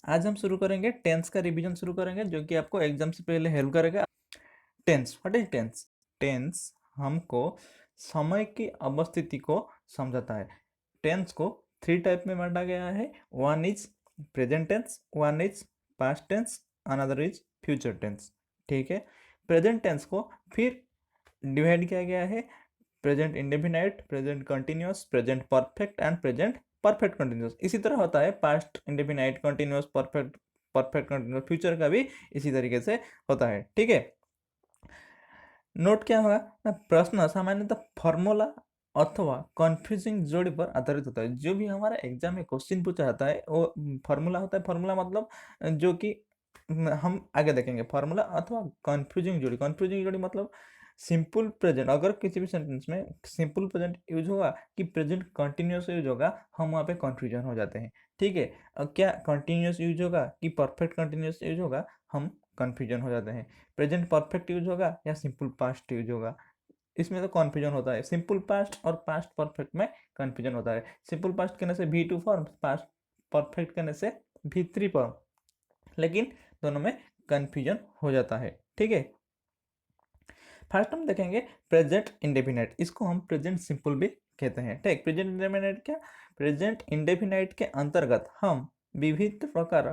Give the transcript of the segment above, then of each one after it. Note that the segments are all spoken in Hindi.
आज हम शुरू करेंगे टेंस का रिवीजन शुरू करेंगे जो कि आपको एग्जाम से पहले हेल्प करेगा। Tense, what is tense? Tense हमको समय की अवस्थिति को समझाता है। टेंस को 3 टाइप में बांटा गया है। One is present tense, one is past tense, another is future tense. ठीक है, प्रेजेंट टेंस को फिर डिवाइड किया गया है present indefinite, present continuous, present perfect and present perfect continuous. इसी तरह होता है past indefinite, continuous, perfect, perfect continuous. Future का भी इसी तरीके से होता है। ठीक है, नोट क्या होगा ना, प्रश्न सामान्यतः फॉर्मूला अथवा कंफ्यूजिंग जोड़ी पर आधारित होता है। जो भी हमारा एग्जाम में क्वेश्चन पूछा जाता है वो फॉर्मूला होता है। फॉर्मूला मतलब जो कि हम आगे देखेंगे। फॉर्मूला अथवा कंफ्यूजिंग जोड़ी, कंफ्यूजिंग जोड़ी मतलब सिंपल प्रेजेंट। अगर किसी भी सेंटेंस में सिंपल प्रेजेंट यूज होगा कि प्रेजेंट कंटिन्यूस यूज होगा, हम वहाँ पे कंफ्यूजन हो जाते हैं। ठीक है, क्या कंटिन्यूस यूज होगा कि परफेक्ट कंटिन्यूस यूज होगा, हम कंफ्यूजन हो जाते हैं। प्रेजेंट परफेक्ट यूज होगा या सिंपल पास्ट यूज होगा, इसमें तो कन्फ्यूजन होता है। सिंपल पास्ट और पास्ट परफेक्ट में कन्फ्यूजन होता है। सिंपल पास्ट कहने से V2 फॉर्म, पास्ट परफेक्ट कहने से V3 फॉर्म, लेकिन दोनों में कन्फ्यूजन हो जाता है। ठीक है, फर्स्ट हम देखेंगे प्रेजेंट इंडेफिनाइट। इसको हम प्रेजेंट सिंपल भी कहते हैं। ठीक, प्रेजेंट इंडेफिनाइट क्या? प्रेजेंट इंडेफिनाइट के अंतर्गत हम विविध प्रकार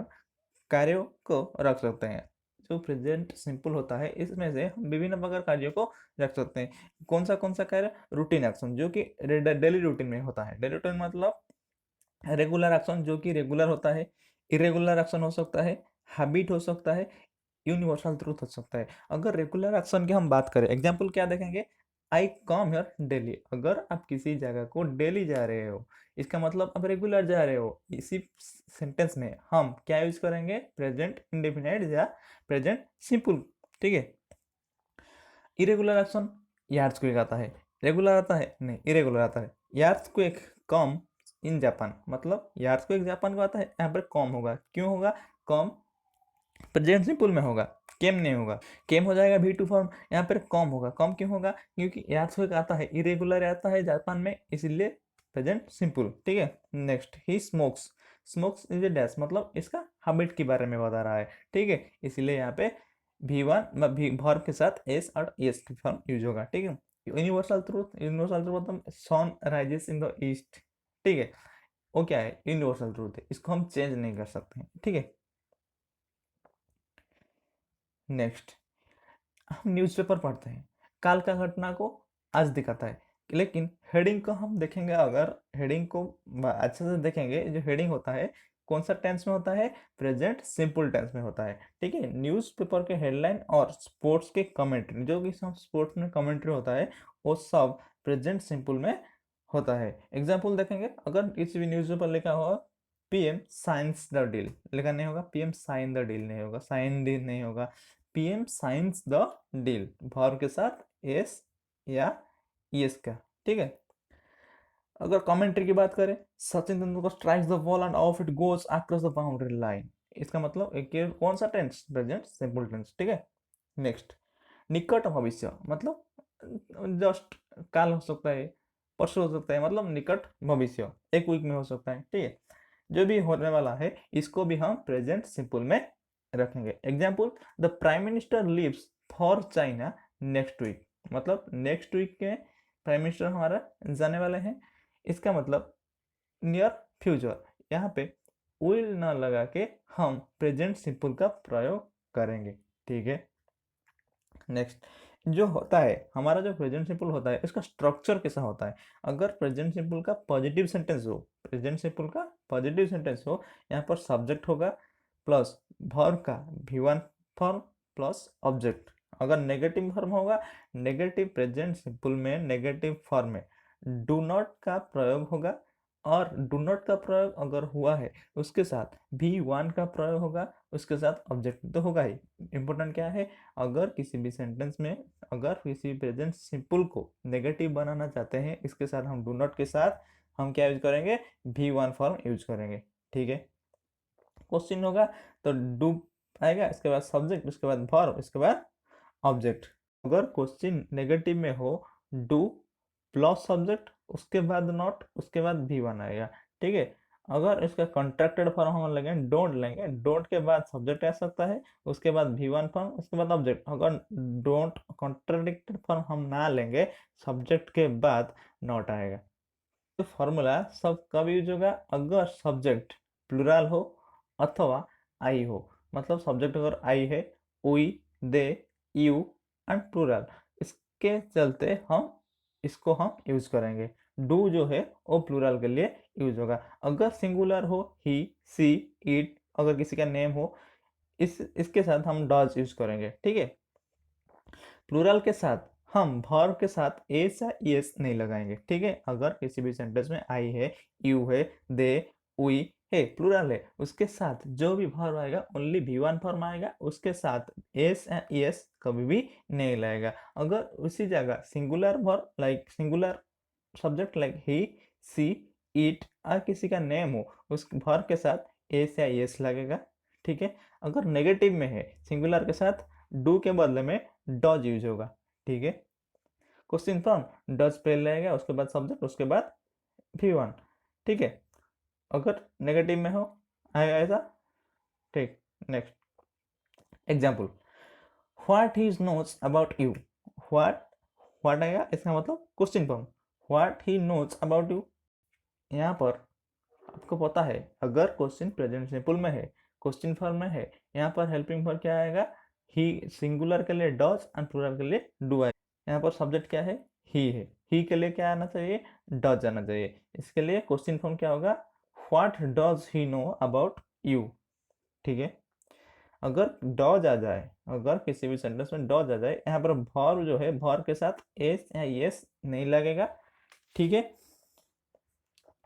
कार्यों को रख सकते हैं। जो प्रेजेंट सिंपल होता है इसमें से हम विभिन्न प्रकार कार्यों को रख सकते हैं। कौन सा कार्य? रूटीन एक्शन, जो कि डेली रूटीन में होता है। डेली रूटीन मतलब रेगुलर एक्शन, जो कि रेगुलर होता है। इरेगुलर एक्शन हो सकता है, हैबिट हो सकता है, यूनिवर्सल ट्रूथ हो सकता है। अगर रेगुलर एक्शन की हम बात करें, एग्जाम्पल क्या देखेंगे? आई कम हियर डेली। अगर आप किसी जगह को डेली जा रहे हो, इसका मतलब आप रेगुलर जा रहे हो। इसी सेंटेंस में हम क्या यूज करेंगे? प्रेजेंट इंडेफिनाइट या प्रेजेंट सिंपल। ठीक है, इरेगुलर एक्शन, यार्ड्सक्वेक आता है। रेगुलर आता है? नहीं, इरेगुलर आता है। यार्ड्सक्वेक कम इन जापान, मतलब यार्ड्सक्वेक जापान को आता है, यहाँ पर कम होगा। क्यों होगा कम? प्रेजेंट सिंपल में होगा, केम नहीं होगा। केम हो जाएगा V2 फॉर्म, यहाँ पर कम होगा। कम क्यों होगा? क्योंकि यार्ड्सक्वेक आता है, इरेगुलर आता है जापान में, इसलिए प्रेजेंट सिंपल। ठीक है, next, he smokes. Smokes is a dash, मतलब इसका हैबिट के बारे में बता रहा है। ठीक है, इसलिए यहाँ पे V1 वर्ब के साथ एस और एस की फॉर्म यूज होगा। ठीक है, यूनिवर्सल ट्रूथ, यूनिवर्सल ट्रूथ मतलब sun rises in the east. ठीक है, वो क्या है? यूनिवर्सल ट्रूथ है, इसको हम चेंज नहीं कर सकते हैं। ठीक है, नेक्स्ट, हम न्यूज़पेपर पढ़ते हैं, काल का घटना को आज दिखाता है, लेकिन हेडिंग को हम देखेंगे। अगर हेडिंग को अच्छे से देखेंगे, जो हेडिंग होता है कौन सा टेंस में होता है? प्रेजेंट सिंपल टेंस में होता है। ठीक है, न्यूज़पेपर के हेडलाइन और स्पोर्ट्स के कमेंट्री, जो कि सब स्पोर्ट्स में कमेंट्री होता है, वो सब प्रेजेंट सिंपल में होता है। एग्जाम्पल देखेंगे, अगर किसी भी न्यूज़पेपर लिखा हुआ PM साइंस द डील, लिखा नहीं होगा। PM साइन द डील नहीं होगा, साइन डील नहीं होगा। PM science the deal, verb के साथ एस या एस का। ठीक है, अगर कमेंट्री की बात करें, Sachin Tendulkar strikes the ball end of it goes across the boundary line, इसका मतलब कौन सा टेंस? Present simple tense. ठीक है, नेक्स्ट, निकट भविष्य मतलब जस्ट काल हो सकता है, परसों हो सकता है, मतलब निकट भविष्य एक वीक में हो सकता है। ठीक है, जो भी होने वाला है इसको भी हम प्रेजेंट सिंपल में रखेंगे। Example, the prime minister leaves for China next week, मतलब नेक्स्ट वीक के प्राइम मिनिस्टर हमारा जाने वाले हैं, इसका मतलब नियर फ्यूचर। यहाँ पे विल ना लगा के हम प्रेजेंट सिंपल का प्रयोग करेंगे। ठीक है, नेक्स्ट, जो होता है हमारा जो प्रेजेंट सिंपल होता है, इसका स्ट्रक्चर कैसा होता है? अगर प्रेजेंट सिंपल का पॉजिटिव सेंटेंस हो, प्रेजेंट सिंपल का पॉजिटिव सेंटेंस हो, यहाँ पर सब्जेक्ट होगा प्लस वर्ब का V1 फॉर्म प्लस ऑब्जेक्ट। अगर नेगेटिव फॉर्म होगा, नेगेटिव प्रेजेंट सिंपल में नेगेटिव फॉर्म में डू नॉट का प्रयोग होगा, और डू नॉट का प्रयोग अगर हुआ है उसके साथ V1 का प्रयोग होगा, उसके साथ ऑब्जेक्ट तो होगा ही। इंपॉर्टेंट क्या है? अगर किसी भी सेंटेंस में अगर किसी प्रेजेंट सिंपल को नेगेटिव बनाना चाहते हैं, इसके साथ हम डू नॉट के साथ हम क्या यूज करेंगे? V1 फॉर्म यूज करेंगे। ठीक है, क्वेश्चन होगा तो डू आएगा, इसके बाद सब्जेक्ट, उसके बाद वर्ब, इसके बाद ऑब्जेक्ट। अगर क्वेश्चन नेगेटिव में हो, डू प्लस सब्जेक्ट, उसके बाद नॉट, उसके बाद V1 आएगा। ठीक है, अगर इसका कॉन्ट्रैक्टेड फॉर्म हम लेंगे, डोंट लेंगे, डोंट के बाद सब्जेक्ट आ सकता है, उसके बाद V1 फॉर्म, उसके बाद ऑब्जेक्ट। अगर डोंट कॉन्ट्रडिक्टेड फॉर्म हम ना लेंगे, सब्जेक्ट के बाद नॉट आएगा। तो फॉर्मूला सब कब यूज होगा? अगर सब्जेक्ट प्लूरल हो अथवा आई हो। मतलब सब्जेक्ट अगर आई है, we, they, you and plural, इसके चलते हम यूज करेंगे। डू जो है वो प्लूरल के लिए यूज होगा। अगर सिंगुलर हो, ही, सी, इट, अगर किसी का नेम हो, इसके साथ हम डज यूज करेंगे। ठीक है। प्लूरल के साथ हम वर्ब के साथ एस या एस नहीं लगाएंगे। ठीक है। अगर किसी भी सेंटेंस में आई है, यू है, दे, वी है, प्लूरल है, उसके साथ जो भी वर्ब आएगा ओनली V1 फॉर्म आएगा, उसके साथ एस या एस कभी भी नहीं लगेगा। अगर उसी जगह singular verb like singular subject like he, she, it और किसी का नेम हो, उस वर्ब के साथ एस या एस लगेगा। ठीक है। अगर नेगेटिव में है, सिंगुलर के साथ डू के बदले में डज यूज होगा। ठीक है। क्वेश्चन फॉर्म डज पहले रहेगा, उसके बाद सब्जेक्ट, उसके बाद V1। ठीक है। अगर नेगेटिव में हो आएगा ऐसा। ठीक। Next example, what he knows about you. What what आएगा, इसका मतलब question form, what he knows about you. यहाँ पर आपको पता है, अगर क्वेश्चन प्रेजेंट सिंपल में है, क्वेश्चन फॉर्म में है, यहाँ पर हेल्पिंग फॉर्म क्या आएगा? ही, सिंगुलर के लिए डज एंड प्लूरल के लिए डू आएगा। यहाँ पर सब्जेक्ट क्या है? ही है। ही के लिए क्या आना चाहिए? डज आना चाहिए। इसके लिए क्वेश्चन फॉर्म क्या होगा? What does he no about you. ठीक है। अगर डज आ जाए, अगर किसी भी सेंटेंस में डज आ जाए, यहाँ पर वर्ब जो है, वर्ब के साथ एस या एस नहीं लगेगा। ठीक है।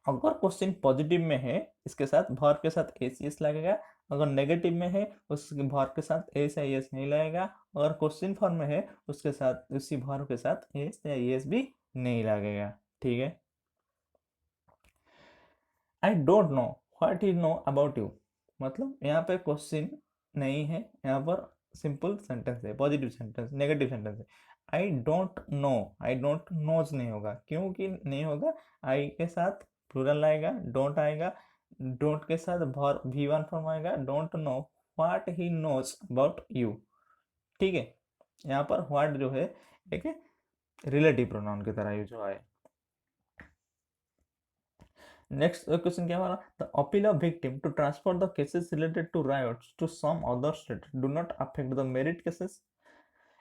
अगर क्वेश्चन पॉजिटिव में है, इसके साथ वर्ब के साथ एस एस लगेगा। अगर नेगेटिव में है, उस वर्ब के साथ एस या एस नहीं लगेगा। अगर क्वेश्चन फॉर्म में है, उसके साथ उसी वर्ब के साथ एस या एस भी नहीं लगेगा। ठीक है। I don't know what you know about you. मतलब यहाँ पे क्वेश्चन नहीं है, यहाँ पर सिंपल सेंटेंस है, पॉजिटिव सेंटेंस, नेगेटिव सेंटेंस है। I don't know, I don't knows नहीं होगा। क्योंकि नहीं होगा? आई के साथ प्लूरल आएगा, डोंट आएगा, डोंट के साथ वर्ब V1 फॉर्म आएगा, don't know what he knows about you. ठीक है। यहाँ पर व्हाट जो है एक रिलेटिव प्रोनाउन की तरह यूज हुआ है। नेक्स्ट क्वेश्चन क्या हमारा? The appeal of victim to transfer the cases related to riots to some other state do not affect the merit cases.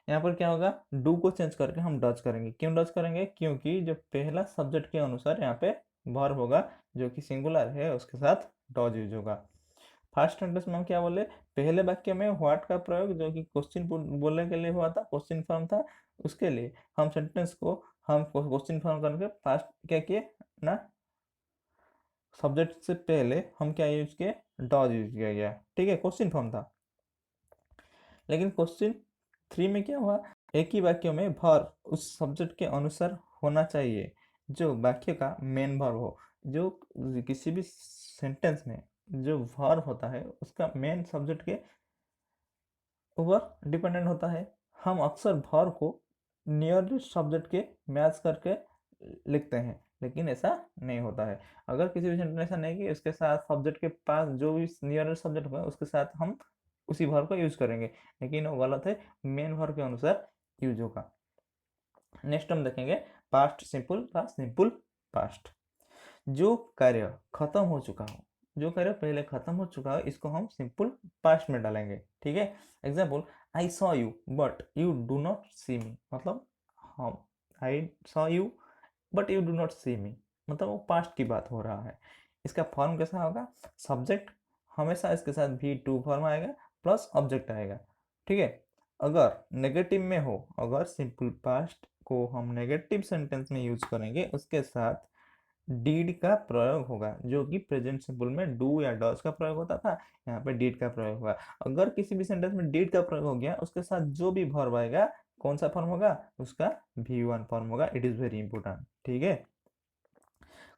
यहाँ पर क्या होगा? डू को चेंज करके हम डज करेंगे। क्यों डज करेंगे? क्योंकि जो पहला सब्जेक्ट के अनुसार यहाँ पे वर्ब होगा, जो कि सिंगुलर है, उसके साथ डज यूज होगा। फर्स्ट सेंटेंस में हम क्या बोले? पहले वाक्य में व्हाट का प्रयोग, जो कि क्वेश्चन बोलने के लिए हुआ था, क्वेश्चन फॉर्म था, उसके लिए हम सेंटेंस को हम क्वेश्चन फॉर्म करके फर्स्ट क्या किए ना, सब्जेक्ट से पहले हम क्या यूज किए? डॉज यूज किया गया। ठीक है। क्वेश्चन फॉर्म था। लेकिन क्वेश्चन 3 में क्या हुआ? एक ही वाक्य में वर्ब उस सब्जेक्ट के अनुसार होना चाहिए, जो वाक्य का मेन वर्ब हो। जो किसी भी सेंटेंस में जो वर्ब होता है, उसका मेन सब्जेक्ट के ऊपर डिपेंडेंट होता है। हम अक्सर वर्ब को नियर सब्जेक्ट के मैच करके लिखते हैं, लेकिन ऐसा नहीं होता है। अगर किसी भी सेंटेंस ऐसा नहीं कि उसके साथ सब्जेक्ट के पास जो भी नियर सब्जेक्ट होगा, उसके साथ हम उसी वर्ब का यूज करेंगे, लेकिन वो गलत है। मेन वर्ब के अनुसार यूज होगा। नेक्स्ट हम देखेंगे पास्ट सिंपल का सिंपल पास्ट। जो कार्य खत्म हो चुका हो, जो कार्य पहले खत्म हो चुका हो, इसको हम सिंपल पास्ट में डालेंगे। ठीक है। Example, I saw you but you do not see me. मतलब हम I saw you but you do not see me, मतलब वो पास्ट की बात हो रहा है। इसका फॉर्म कैसा होगा? सब्जेक्ट हमेशा इसके साथ V2 फॉर्म आएगा प्लस ऑब्जेक्ट आएगा। ठीक है। अगर नेगेटिव में हो, अगर सिंपल पास्ट को हम नेगेटिव सेंटेंस में यूज करेंगे, उसके साथ डीड का प्रयोग होगा, जो कि प्रेजेंट सिंपल में डू या डज का प्रयोग होता था, यहाँ पे डीड का प्रयोग होगा। अगर किसी भी सेंटेंस में डीड का प्रयोग हो गया, उसके साथ जो भी वर्ब आएगा, कौन सा फॉर्म होगा? उसका V1 फॉर्म होगा। It is very important. ठीक है।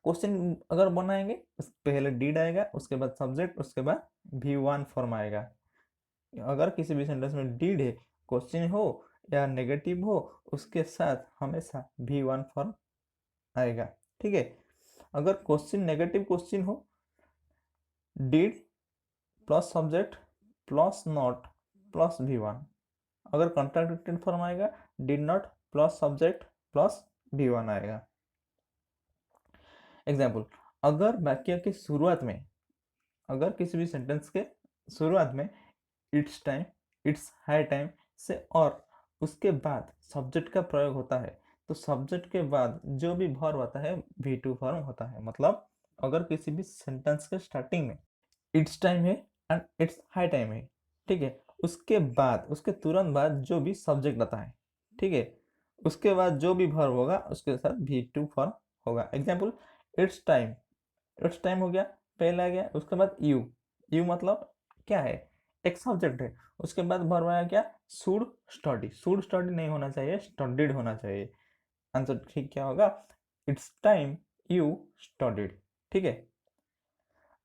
क्वेश्चन अगर बनाएंगे, उस पहले डीड आएगा, उसके बाद सब्जेक्ट, उसके बाद V1 फॉर्म आएगा। अगर किसी भी सेंटेंस में डीड है, क्वेश्चन हो या नेगेटिव हो, उसके साथ हमेशा V1 फॉर्म आएगा। ठीक है। अगर क्वेश्चन नेगेटिव क्वेश्चन हो, did plus subject plus not plus V1। अगर कॉन्ट्राडिक्टेड फॉर्म आएगा did not plus subject plus V1 आएगा। एग्जाम्पल, अगर वाक्य के शुरुआत में, अगर किसी भी सेंटेंस के शुरुआत में it's time, it's high time से और उसके बाद सब्जेक्ट का प्रयोग होता है, तो सब्जेक्ट के बाद जो भी वर्ब आता है V2 फॉर्म होता है। मतलब अगर किसी भी सेंटेंस के स्टार्टिंग में इट्स टाइम है एंड इट्स हाई टाइम है, ठीक है, उसके बाद, उसके तुरंत बाद जो भी सब्जेक्ट आता है, ठीक है, उसके बाद जो भी वर्ब होगा उसके साथ V2 फॉर्म होगा। Example, it's time, it's time हो गया, पहले आ गया, उसके बाद यू, यू मतलब क्या है, एक सब्जेक्ट है, उसके बाद वर्ब आया क्या, शुड स्टडी, शुड स्टडी नहीं होना चाहिए, स्टडीड होना चाहिए। आंसर ठीक क्या होगा, इट्स टाइम यू स्टडीड, ठीक है।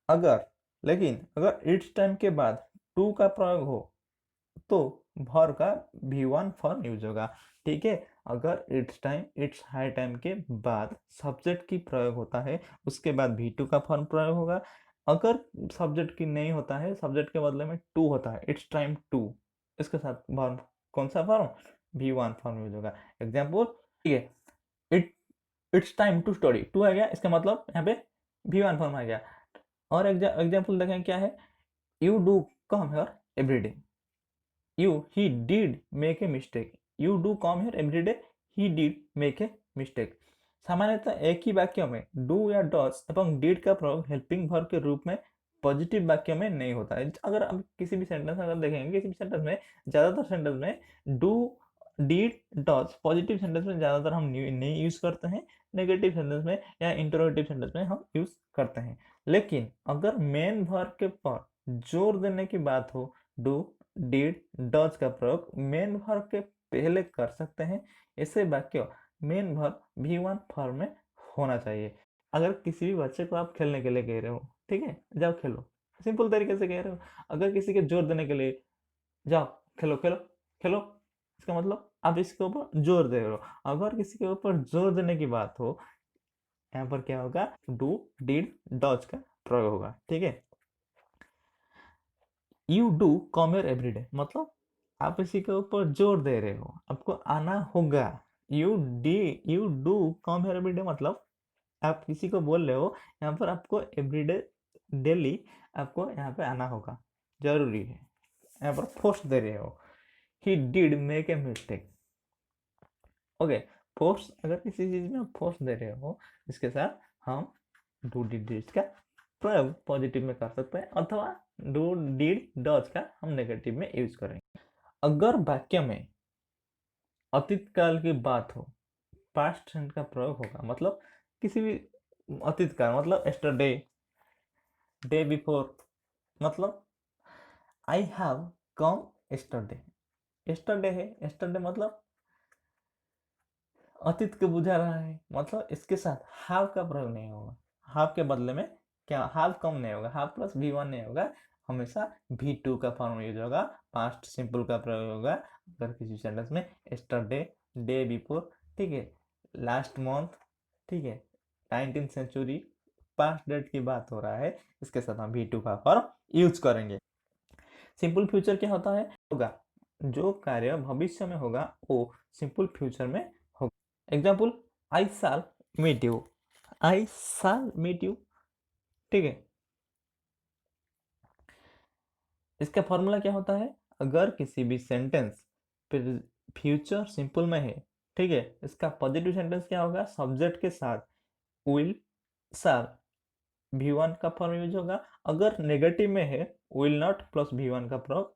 अगर, लेकिन अगर इट्स टाइम के बाद टू का प्रयोग हो तो वर्ब का V1 फॉर्म यूज होगा, ठीक है। अगर it's time, it's high time के बाद सब्जेक्ट की प्रयोग होता है, उसके बाद V2 का फॉर्म प्रयोग होगा। अगर सब्जेक्ट की नहीं होता है, सब्जेक्ट के बदले में टू होता है, इट्स टाइम टू, इसके साथ वर्ब कौन सा फॉर्म, V1 फॉर्म यूज होगा। एग्जाम्पल, ठीक है, it's time to study, to आ गया, इसका मतलब यहाँ पे V1 फॉर्म आ गया। और एग्जाम्पल देखें क्या है, you do come here every day, he did make a mistake, you do come here every day, he did make a mistake। सामान्यतः एक ही वाक्य में डू या डस एवं डिड का प्रयोग हेल्पिंग वर्ब के रूप में पॉजिटिव वाक्य में नहीं होता है। अगर आप किसी भी सेंटेंस अगर देखेंगे, किसी भी सेंटेंस में, ज़्यादातर सेंटेंस में do did does positive sentence में ज़्यादातर हम नहीं यूज़ करते हैं, नेगेटिव सेंटेंस में या इंटरोगेटिव सेंटेंस में हम यूज़ करते हैं। लेकिन अगर मेन वर्ब के पर जोर देने की बात हो, डू डिड डज का प्रयोग मेन वर्ब के पहले कर सकते हैं। ऐसे वाक्य मेन वर्ब V1 फॉर्म में होना चाहिए। अगर किसी भी बच्चे को आप खेलने के लिए कह रहे हो, ठीक है, जाओ खेलो, सिंपल तरीके से कह रहे हो। अगर किसी के जोर देने के लिए, जाओ खेलो खेलो खेलो, इसका मतलब आप इसके ऊपर जोर दे रहे हो। अगर किसी के ऊपर जोर देने की बात हो, यहाँ पर क्या होगा, डू डिड डज का प्रयोग होगा, ठीक है। You do come here every day, मतलब आप इसी के ऊपर जोर दे रहे हो, आपको आना होगा। You do come here every day मतलब आप किसी को बोल रहे हो यहाँ पर आपको एवरीडे, डेली आपको यहाँ पे आना होगा, जरूरी है, यहाँ पर फोर्स दे रहे हो। He did make a mistake, okay. Force, अगर किसी चीज में फोर्स दे रहे हो, इसके साथ हम डू डिड डिड का प्रयोग पॉजिटिव में कर सकते हैं, अथवा डू डिड डज का हम नेगेटिव में यूज करेंगे। अगर वाक्य में अतीत काल की बात हो, पास्ट टेंस का प्रयोग होगा। मतलब किसी भी अतीत काल, मतलब यस्टरडे, डे बिफोर, मतलब I have come yesterday, yesterday है, यस्टरडे मतलब अतीत को बुझा रहा है, मतलब इसके साथ हैव का प्रयोग नहीं होगा। हैव के बदले में क्या, हैव कम नहीं होगा, हैव प्लस V1 नहीं होगा, हमेशा V2 का फॉर्म यूज होगा, पास्ट सिंपल का प्रयोग होगा। अगर किसी सेंटेंस में यस्टरडे, डे बिफोर, ठीक है, लास्ट मंथ, ठीक है, 19th सेंचुरी, पास्ट डेट की बात हो रहा है, इसके साथ हम V2 का फॉर्म यूज करेंगे। सिंपल फ्यूचर क्या होता है, होगा जो कार्य भविष्य में होगा वो सिंपल फ्यूचर में होगा। एग्जाम्पल, आई साल मीट यू, आई साल मीट यू, ठीक है। इसका फॉर्मूला क्या होता है, अगर किसी भी सेंटेंस फ्यूचर सिंपल में है, ठीक है, इसका पॉजिटिव सेंटेंस क्या होगा, सब्जेक्ट के साथ विल, साल, V1 का फॉर्म यूज होगा। अगर नेगेटिव में है, विल नॉट प्लस V1 का प्रयोग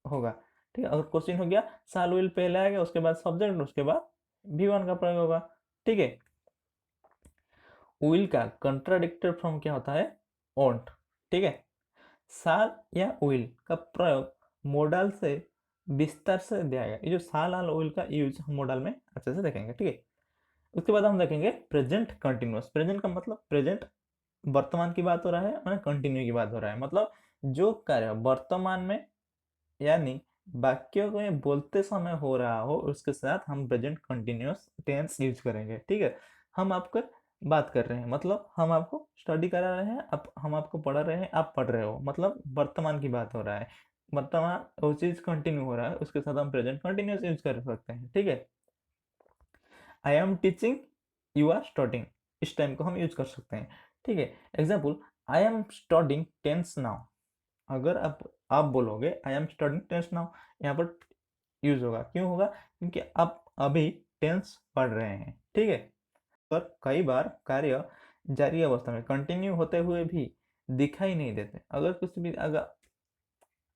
होगा, ठीक है। अगर क्वेश्चन हो गया, साल विल पहले आएगा, उसके बाद सब्जेक्ट, उसके बाद V1 का प्रयोग होगा, ठीक है। विल का कंट्राडिक्टेड फॉर्म क्या होता है, ओंट, ठीक है। साल या विल का प्रयोग मॉडल से विस्तार से दिया गया। ये जो साल और विल का यूज हम मॉडल में अच्छे से देखेंगे, ठीक है। उसके बाद हम देखेंगे प्रेजेंट कंटिन्यूअस। प्रेजेंट का मतलब प्रेजेंट वर्तमान की बात हो रहा है और कंटिन्यू की बात हो रहा है। मतलब जो कार्य वर्तमान में, यानी वाक्य को बोलते समय हो रहा हो, उसके साथ हम प्रेजेंट कंटिन्यूअस टेंस यूज करेंगे, ठीक है। हम आपको बात कर रहे हैं, मतलब हम आपको स्टडी करा रहे हैं, आप हम आपको पढ़ा रहे हैं, आप पढ़ रहे हो, मतलब वर्तमान की बात हो रहा है। वर्तमान वो चीज़ कंटिन्यू हो रहा है, उसके साथ हम प्रेजेंट कंटिन्यूअस यूज कर सकते हैं। ठीक है, I am teaching, you are studying, इस टाइम को हम यूज कर सकते हैं। ठीक है, example, I am studying tense now. अगर आप बोलोगे I am studying tense now, यहाँ पर यूज होगा। क्यों होगा? क्योंकि आप अभी टेंस पढ़ रहे हैं। ठीक है, पर कई बार कार्य जारी अवस्था में कंटिन्यू होते हुए भी दिखाई नहीं देते। अगर कुछ भी, अगर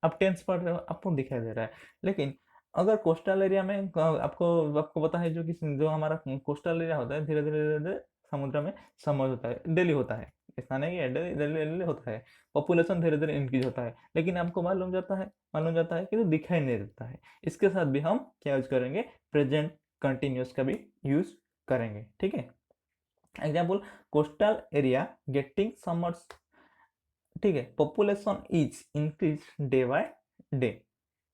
आप टेंस पढ़ रहे हो आपको दिखाई दे रहा है, लेकिन अगर कोस्टल एरिया में आपको आपको पता है, जो हमारा कोस्टल एरिया होता है, धीरे धीरे धीरे धीरे समुद्र में समर्ज होता है, डेली होता है, ऐसा नहीं है, डेली डेली डेली होता है। पॉपुलेशन धीरे धीरे इंक्रीज होता है, लेकिन आपको मालूम जाता है कि तो दिखाई नहीं देता है। इसके साथ भी हम क्या यूज करेंगे? प्रेजेंट कंटिन्यूस का भी यूज करेंगे। ठीक है, example, coastal area getting summers. ठीक है, population is increase day by day,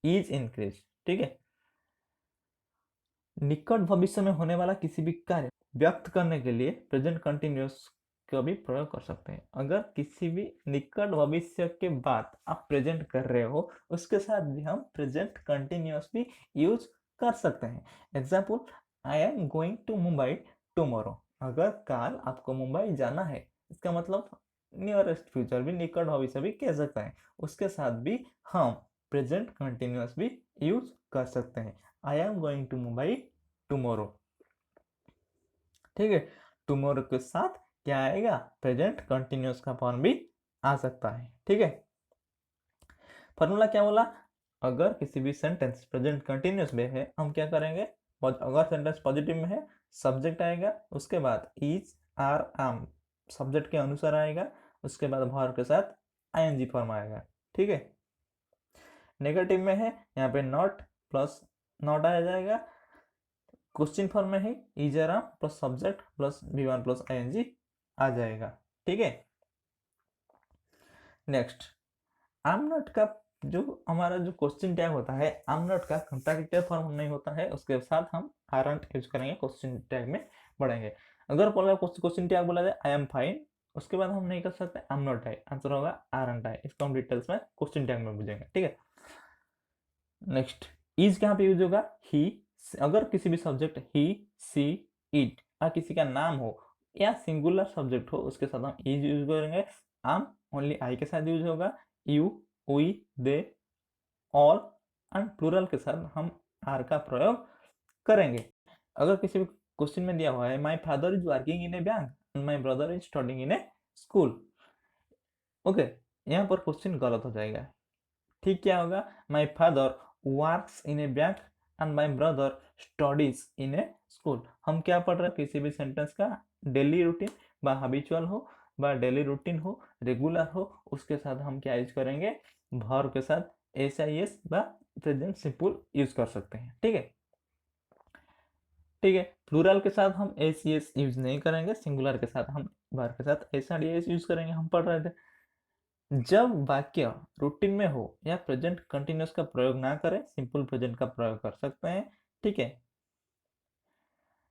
is increase. ठीक है, निकट भविष्य में होने वाला किसी भी कार्य व्यक्त करने के लिए प्रेजेंट कंटिन्यूअस का भी प्रयोग कर सकते हैं। अगर किसी भी निकट भविष्य के बाद आप प्रेजेंट कर रहे हो, उसके साथ भी हम प्रेजेंट कंटिन्यूअस भी यूज कर सकते हैं। Example, I am going to Mumbai tomorrow. अगर कल आपको मुंबई जाना है, इसका मतलब नियरेस्ट फ्यूचर भी, निकट भविष्य भी कह सकते हैं, उसके साथ भी हम प्रेजेंट कंटिन्यूअस भी यूज कर सकते हैं। I am going to Mumbai tomorrow. ठीक है, टुमारो के साथ क्या आएगा? प्रेजेंट कंटिन्यूअस का फॉर्म भी आ सकता है। ठीक है, फॉर्मूला क्या बोला? अगर किसी भी सेंटेंस प्रेजेंट कंटिन्यूअस में है, हम क्या करेंगे? अगर सेंटेंस पॉजिटिव में है, सब्जेक्ट आएगा, उसके बाद इज, आर, एम सब्जेक्ट के अनुसार आएगा, उसके बाद वर्ब के साथ आईएनजी फॉर्म आएगा। ठीक है, नेगेटिव में है, यहाँ पे नॉट प्लस नॉट आ जाएगा। क्वेश्चन फॉर्म में है, is, are, am plus subject plus V1 plus ING आ जाएगा। ठीक है, नेक्स्ट, आम नॉट का जो हमारा जो क्वेश्चन टैग होता है, आम नॉट का कंट्राडिक्टर फॉर्म नहीं होता है, उसके साथ हम आरंट यूज करेंगे, क्वेश्चन टैग में बढ़ेंगे। अगर क्वेश्चन टैग बोला जाए आई एम फाइन, उसके बाद हम नहीं कर सकते आई एम नॉट है, आंसर होगा आरंट है। इसको हम डिटेल्स में क्वेश्चन टैग में बुझेंगे। ठीक है, नेक्स्ट, इज कहाँ पे यूज होगा? ही, अगर किसी भी सब्जेक्ट ही, सी, इट या किसी का नाम हो या सिंगुलर सब्जेक्ट हो, उसके साथ हम इज यूज करेंगे। आम ओनली आई के साथ यूज होगा। You, we, they, all and plural के साथ हम आर का प्रयोग करेंगे। अगर किसी भी क्वेश्चन में दिया हुआ है my father is working in A bank and my brother is studying in A school, okay, यहाँ पर क्वेश्चन गलत हो जाएगा। ठीक क्या होगा? My father works in A bank and my brother studies in A school. हम क्या पढ़ रहे हैं? किसी भी सेंटेंस का डेली रूटीन बा हैबिचुअल हो, बा डेली रूटीन हो, रेगुलर हो, उसके साथ हम क्या यूज करेंगे? वर्ब के साथ एस आई एस बा प्रेजेंट सिंपल यूज कर सकते हैं। ठीक है, ठीक है, प्लूरल के साथ हम एस एस यूज नहीं करेंगे, सिंगुलर के साथ हम वर्ब के साथ एस डी एस यूज करेंगे। हम पढ़ रहे थे, जब वाक्य रूटीन में हो या प्रेजेंट कंटिन्यूअस का प्रयोग ना करें, सिंपल प्रेजेंट का प्रयोग कर सकते हैं। ठीक है,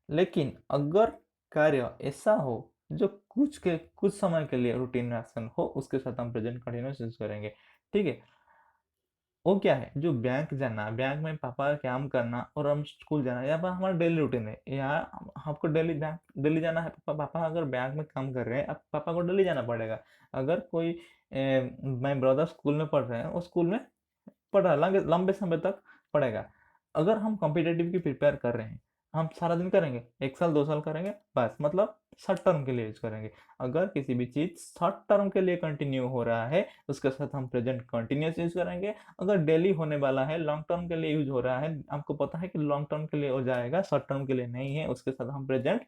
लेकिन अगर कार्य ऐसा हो जो कुछ समय के लिए रूटीन एक्शन हो, उसके साथ हम प्रेजेंट कंटिन्यूअस यूज करेंगे। ठीक है, वो क्या है? जो बैंक जाना, बैंक में पापा का काम करना और हम स्कूल जाना, यहाँ पर हमारा डेली रूटीन है। यहाँ आपको डेली बैंक डेली जाना है। पापा अगर बैंक में काम कर रहे हैं, अब पापा को डेली जाना पड़ेगा। अगर कोई माई ब्रदर स्कूल में पढ़ रहे हैं, वो स्कूल में पढ़ रहा है, लंबे समय तक पढ़ेगा। अगर हम कॉम्पिटेटिव की प्रिपेयर कर रहे हैं, हम सारा दिन करेंगे, 1 साल 2 साल करेंगे बस, मतलब शॉर्ट टर्म के लिए यूज करेंगे। अगर किसी भी चीज शॉर्ट टर्म के लिए कंटिन्यू हो रहा है, उसके साथ हम प्रेजेंट कंटिन्यूस यूज करेंगे। अगर डेली होने वाला है, लॉन्ग टर्म के लिए यूज हो रहा है, आपको पता है कि लॉन्ग टर्म के लिए हो जाएगा, शॉर्ट टर्म के लिए नहीं है, उसके साथ हम प्रेजेंट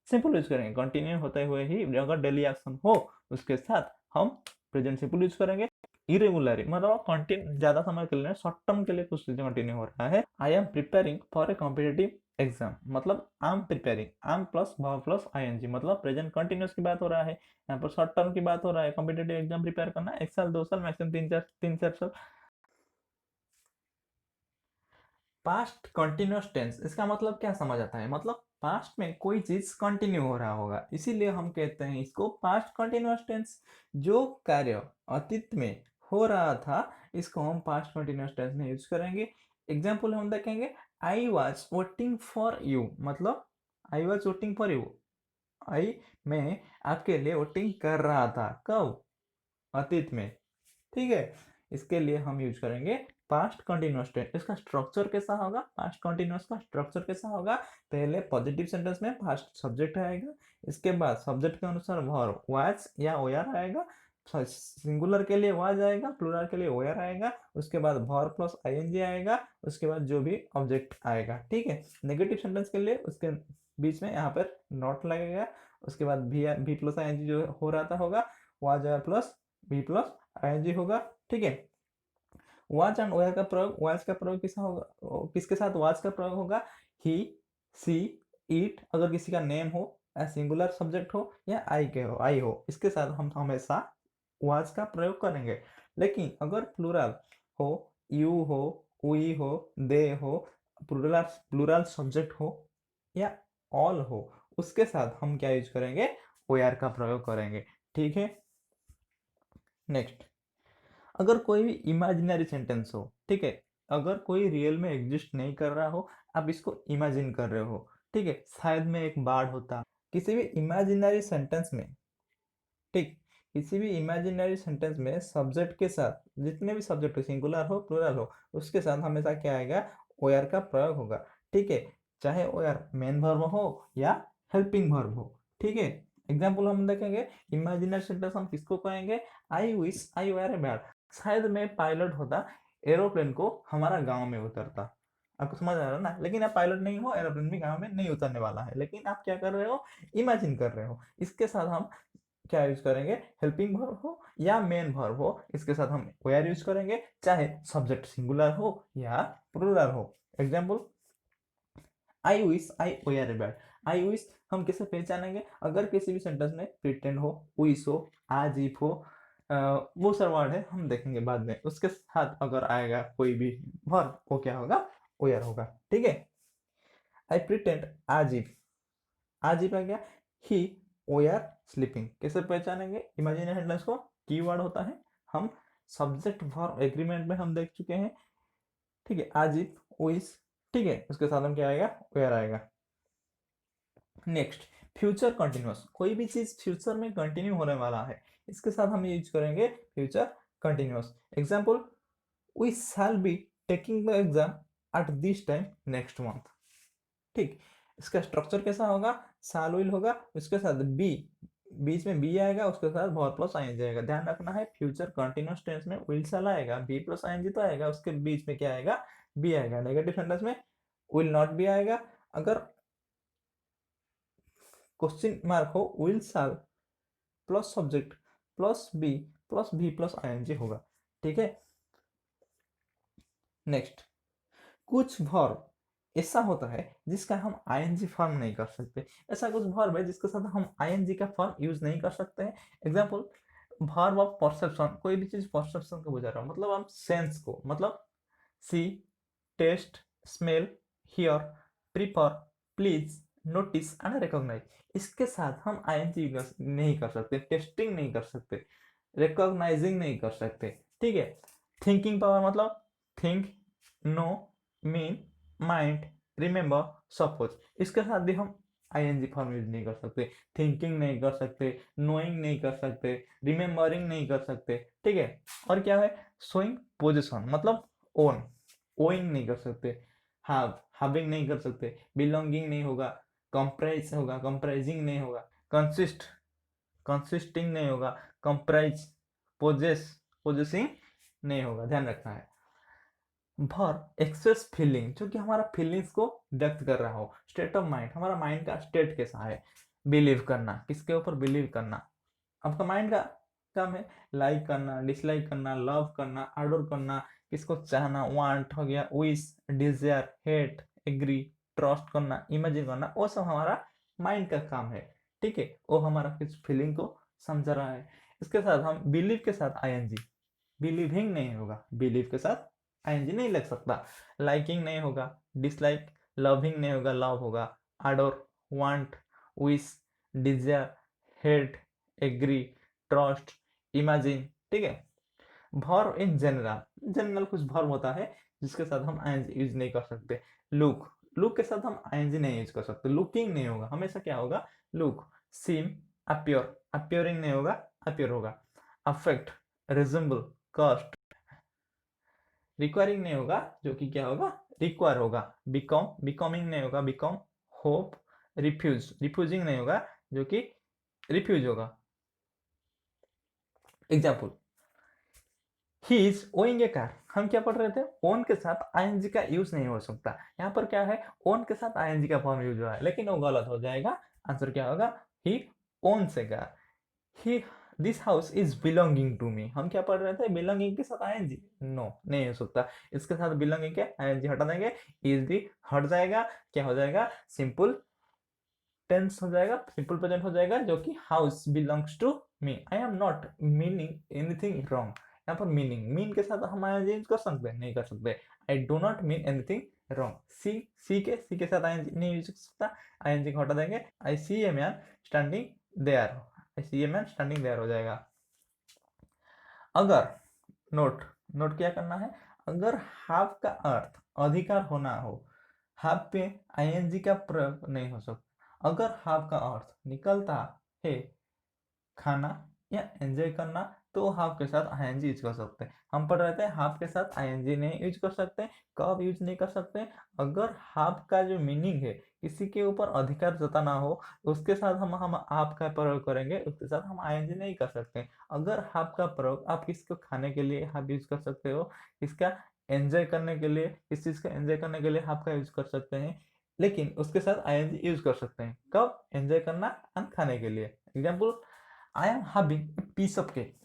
सिंपल यूज करेंगे। कंटिन्यू होते हुए ही अगर डेली एक्शन हो, उसके साथ हम प्रेजेंट सिंपल यूज करेंगे। इरेगुलर मतलब कंटिन्यू ज्यादा समय के लिए, शॉर्ट टर्म के लिए कुछ चीजें कंटिन्यू हो रहा है। I am preparing for a competitive exam, मतलब I am preparing, I am plus verb plus ING, मतलब प्रेजेंट कंटिन्यूअस की बात हो रहा है। यहाँ पर शॉर्ट टर्म की बात हो रहा है, कॉम्पिटेटिव एग्जाम प्रिपेयर करना 1 साल 2 साल, मैक्सिमम 3 4 साल। पास्ट कंटिन्यूअस टेंस, इसका मतलब क्या समझ आता है? मतलब पास्ट में कोई चीज कंटिन्यू हो रहा होगा, इसीलिए हम कहते हैं इसको पास्ट कंटिन्यूअस टेंस। जो कार्य अतीत में हो रहा था इसको हम पास्ट कंटिन्यूअस टेंस में यूज करेंगे। एग्जाम्पल हम देखेंगे, I was waiting for you, मतलब I was waiting for you, I मैं आपके लिए वेटिंग कर रहा था, कब, अतीत में। ठीक है, इसके लिए हम यूज करेंगे पास्ट कंटिन्यूअस टेंस। इसका स्ट्रक्चर कैसा होगा, पास्ट कंटिन्यूअस का स्ट्रक्चर कैसा होगा, पहले पॉजिटिव सेंटेंस में पास्ट सब्जेक्ट आएगा, इसके बाद सब्जेक्ट के अनुसार वर्ब वाज या ओयर आएगा, सिंगुलर के लिए वाज आएगा, प्लूरल के लिए ओयर आएगा, उसके बाद वर्ब प्लस आईएनजी आएगा, उसके बाद जो भी ऑब्जेक्ट आएगा। ठीक है, नेगेटिव सेंटेंस के लिए उसके बीच में यहाँ पर नॉट लगेगा, उसके बाद भी प्लस आईएनजी जो हो रहा था होगा, was plus be plus ING होगा। ठीक है, वाज एंड वेयर का प्रयोग, वाज का प्रयोग किसका होगा, किसके साथ वाज का प्रयोग होगा, ही, सी, इट, अगर किसी का नेम हो या सिंगुलर सब्जेक्ट हो या आई हो, इसके साथ हम हमेशा वाज का प्रयोग करेंगे। लेकिन अगर प्लूरल हो, यू हो, वी हो, दे हो, प्लूरल प्लूरल सब्जेक्ट हो या ऑल हो, उसके साथ हम क्या यूज करेंगे, वेयर का प्रयोग करेंगे। ठीक है, नेक्स्ट, अगर कोई भी इमेजिनरी सेंटेंस हो, ठीक है, अगर कोई रियल में एग्जिस्ट नहीं कर रहा हो, आप इसको इमेजिन कर रहे हो, ठीक है, शायद में एक बाढ़ होता, किसी भी इमेजिनरी सेंटेंस में, ठीक, किसी भी इमेजिनरी सेंटेंस में सब्जेक्ट के साथ, जितने भी सब्जेक्ट हो, सिंगुलर हो प्लूरल हो, उसके साथ हमेशा क्या आएगा, ओयर का प्रयोग होगा। ठीक है, चाहे ओयर मेन वर्ब हो या हेल्पिंग वर्ब हो। ठीक है, एग्जाम्पल हम देखेंगे, इमेजिनरी सेंटेंस हम किसको कहेंगे, I wish I were a bad, शायद मैं पायलट होता, एरोप्लेन को हमारा गांव में उतरता। आपको समझ आ रहा है ना, लेकिन आप पायलट नहीं हो, एरोप्लेन भी गांव में नहीं उतरने वाला है, लेकिन आप क्या कर रहे हो, इमेजिन कर रहे हो। इसके साथ हम क्या यूज करेंगे, हेल्पिंग वर्ब हो या मेन वर्ब हो, इसके साथ हम वेयर यूज करेंगे, चाहे सब्जेक्ट सिंगुलर हो या प्लूरल हो। Example, I wish I were a bad, I wish हम कैसे पहचानेंगे, अगर किसी भी सेंटेंस में प्रिटेंड हो, विश हो, आज इफ हो, वो सब वर्ड है हम देखेंगे बाद में, उसके साथ अगर आएगा कोई भी वर्ब, वो क्या होगा, वेयर होगा। ठीक है, आई प्रिटेंड आज इफ आ गया, ही वेयर स्लीपिंग, कैसे पहचानेंगे इमेजिनरी सेंटेंस को, कीवर्ड होता है, हम सब्जेक्ट वर्ब एग्रीमेंट में हम देख चुके हैं। ठीक है, आज इफ विश, ठीक है, उसके साथ हम क्या आएगा, वेयर आएगा। नेक्स्ट, फ्यूचर कंटिन्यूअस, कोई भी चीज फ्यूचर में कंटिन्यू होने वाला है, इसके साथ हम यूज करेंगे future continuous. Example, we shall be taking the exam at this time next month. ठीक, इसका स्ट्रक्चर कैसा होगा, शाल विल होगा, उसके साथ बी, बीच में बी आएगा, उसके साथ वर्ब प्लस आईएनजी आएगा। ध्यान रखना है, फ्यूचर कंटिन्यूअस टेंस में विल शाल आएगा, बी प्लस आईएनजी तो आएगा, उसके बीच में क्या आएगा, बी आएगा। नेगेटिव सेंटेंस में विल नॉट बी आएगा, अगर क्वेश्चन मार्क हो, will shall plus subject plus be plus ING होगा। ठीक है, नेक्स्ट, कुछ वर्ब ऐसा होता है जिसका हम आईएनजी फॉर्म नहीं कर सकते, ऐसा कुछ वर्ब है जिसके साथ हम आईएनजी का फॉर्म यूज नहीं कर सकते हैं। एग्जांपल, वर्ब ऑफ परसेप्शन, कोई भी चीज परसेप्शन को बुझा रहा हो, मतलब हम सेंस को, मतलब see, taste, smell, hear, prefer, please, notice and recognise, इसके साथ हम आईएनजी नहीं कर सकते, टेस्टिंग नहीं कर सकते, रिकॉग्नाइजिंग नहीं कर सकते। ठीक है, थिंकिंग पावर, मतलब think, know, mean, mind, remember, suppose, इसके साथ भी हम आईएनजी फॉर्म यूज नहीं कर सकते, थिंकिंग नहीं कर सकते, नोइंग नहीं कर सकते, रिमेंबरिंग नहीं कर सकते। ठीक है, और क्या है, शोइंग पोजिशन, मतलब ओन, ओइंग नहीं कर सकते, हैविंग नहीं कर सकते, बिलोंगिंग नहीं होगा, कंप्राइज होगा, कंप्राइजिंग नहीं होगा, कंसिस्टिंग नहीं होगा, कंप्राइज, पोजेसिंग नहीं होगा। ध्यान रखना है, भर एक्सप्रेस फीलिंग, जो कि हमारा फीलिंग्स को व्यक्त कर रहा हो, स्टेट ऑफ माइंड, हमारा माइंड का स्टेट कैसा है, बिलीव करना, किसके ऊपर बिलीव करना, आपका माइंड का काम है लाइक करना, डिसलाइक करना, लव करना, आडोर करना, किसको चाहना, वांट हो गया, wish, desire, hate, agree, trust करना, इमेजिन करना, वो सब हमारा माइंड का काम है। ठीक है, वो हमारा किस फीलिंग को समझ रहा है। इसके साथ हम बिलीव के साथ आईएनजी, बिलीविंग नहीं होगा, बिलीव के साथ आईएनजी नहीं लग सकता, लाइकिंग नहीं होगा, डिसलाइक, लविंग नहीं होगा, लव होगा, adore, want, wish, desire, hate, agree, trust, imagine। ठीक है। वर्ब इन जनरल, जनरल कुछ वर्ब होता है जिसके साथ हम आईएनजी यूज नहीं कर सकते। लुक, लुक के साथ हम आईएनजी नहीं यूज कर सकते। लुकिंग नहीं होगा, हमेशा क्या होगा, लुक। सीम, अपियर, अपियरिंग नहीं होगा, अपियर होगा। Affect, resemble, cast. रिक्वायरिंग नहीं होगा, जो कि क्या होगा, रिक्वायर होगा। बिकॉम, बिकॉमिंग नहीं होगा, बिकॉम। होप, रिफ्यूज, रिफ्यूजिंग नहीं होगा, जो कि रिफ्यूज होगा। Example, he is owing A car, हम क्या पढ़ रहे थे, ओन के साथ आईएनजी का यूज नहीं हो सकता। यहाँ पर क्या है, ओन के साथ आईएनजी का फॉर्म यूज हुआ है, लेकिन वो गलत हो जाएगा। आंसर क्या होगा, he owns a car. He, this house is belonging to me, हम क्या पढ़ रहे थे, बिलोंगिंग के साथ आईएनजी नो नहीं हो सकता। इसके साथ बिलोंगिंग के आईएनजी हटा देंगे, इज भी हट जाएगा, क्या हो जाएगा, सिंपल टेंस हो जाएगा, सिंपल प्रेजेंट हो जाएगा, जो कि house belongs to me. I am not meaning anything wrong. यहाँ पर मीनिंग, मीन के साथ हम आईएनजी यूज कर सकते हैं, नहीं कर सकते। I do not mean anything wrong. See के साथ आईएनजी नहीं यूज कर सकता, आईएनजी को हटा देंगे। I see a man standing there, I see a man standing there हो जाएगा। अगर, नोट, नोट क्या करना है, अगर हाफ का अर्थ अधिकार होना हो, हाफ पे आईएनजी का प्रयोग नहीं हो सकता। अगर हाफ का अर्थ निकलता है खाना या एंजॉय करना, तो हाफ के साथ आईएनजी यूज कर सकते हैं। हम पढ़ रहे थे हाफ के साथ आईएनजी नहीं यूज कर सकते। कब यूज नहीं कर सकते, अगर हाफ का जो मीनिंग है किसी के ऊपर अधिकार जताना हो, उसके साथ हम हाफ का प्रयोग करेंगे, उसके साथ हम आईएनजी नहीं कर सकते। अगर हाफ का प्रयोग आप किसी को खाने के लिए हाफ यूज कर सकते हो, इसका एंजॉय करने के लिए, इस चीज को एंजॉय करने के लिए हाफ का यूज कर सकते हैं, लेकिन उसके साथ आईएनजी यूज कर सकते हैं कब, एंजॉय करना एंड खाने के लिए। Example, I am having a piece of cake,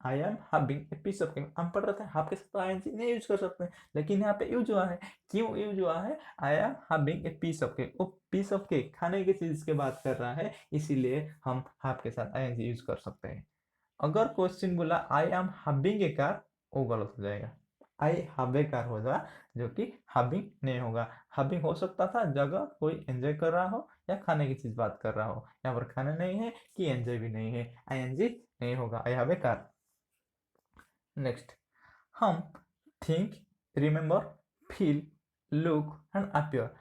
I am having a piece of cake. हम पढ़ रहे थे हाफ के साथ तो आईएनजी नहीं यूज कर सकते, लेकिन यहाँ पे यूज हुआ है। क्यों यूज हुआ है, I am having a piece of cake, वो पीस ऑफ केक खाने की चीज की बात कर रहा है, इसीलिए हम हाफ के साथ आईएनजी यूज कर सकते हैं। अगर क्वेश्चन बोला आई एम हैविंग ए कार, वो गलत हो जाएगा, आई हैव ए कार होगा, जो कि हैविंग नहीं होगा। हैविंग हो सकता था जगह कोई एंजॉय कर रहा हो या खाने की चीज बात कर रहा हो, यहाँ पर खाना नहीं है कि एंजॉय भी नहीं है, आईएनजी नहीं होगा, I have a car. Next, हम think, remember, feel, look and appear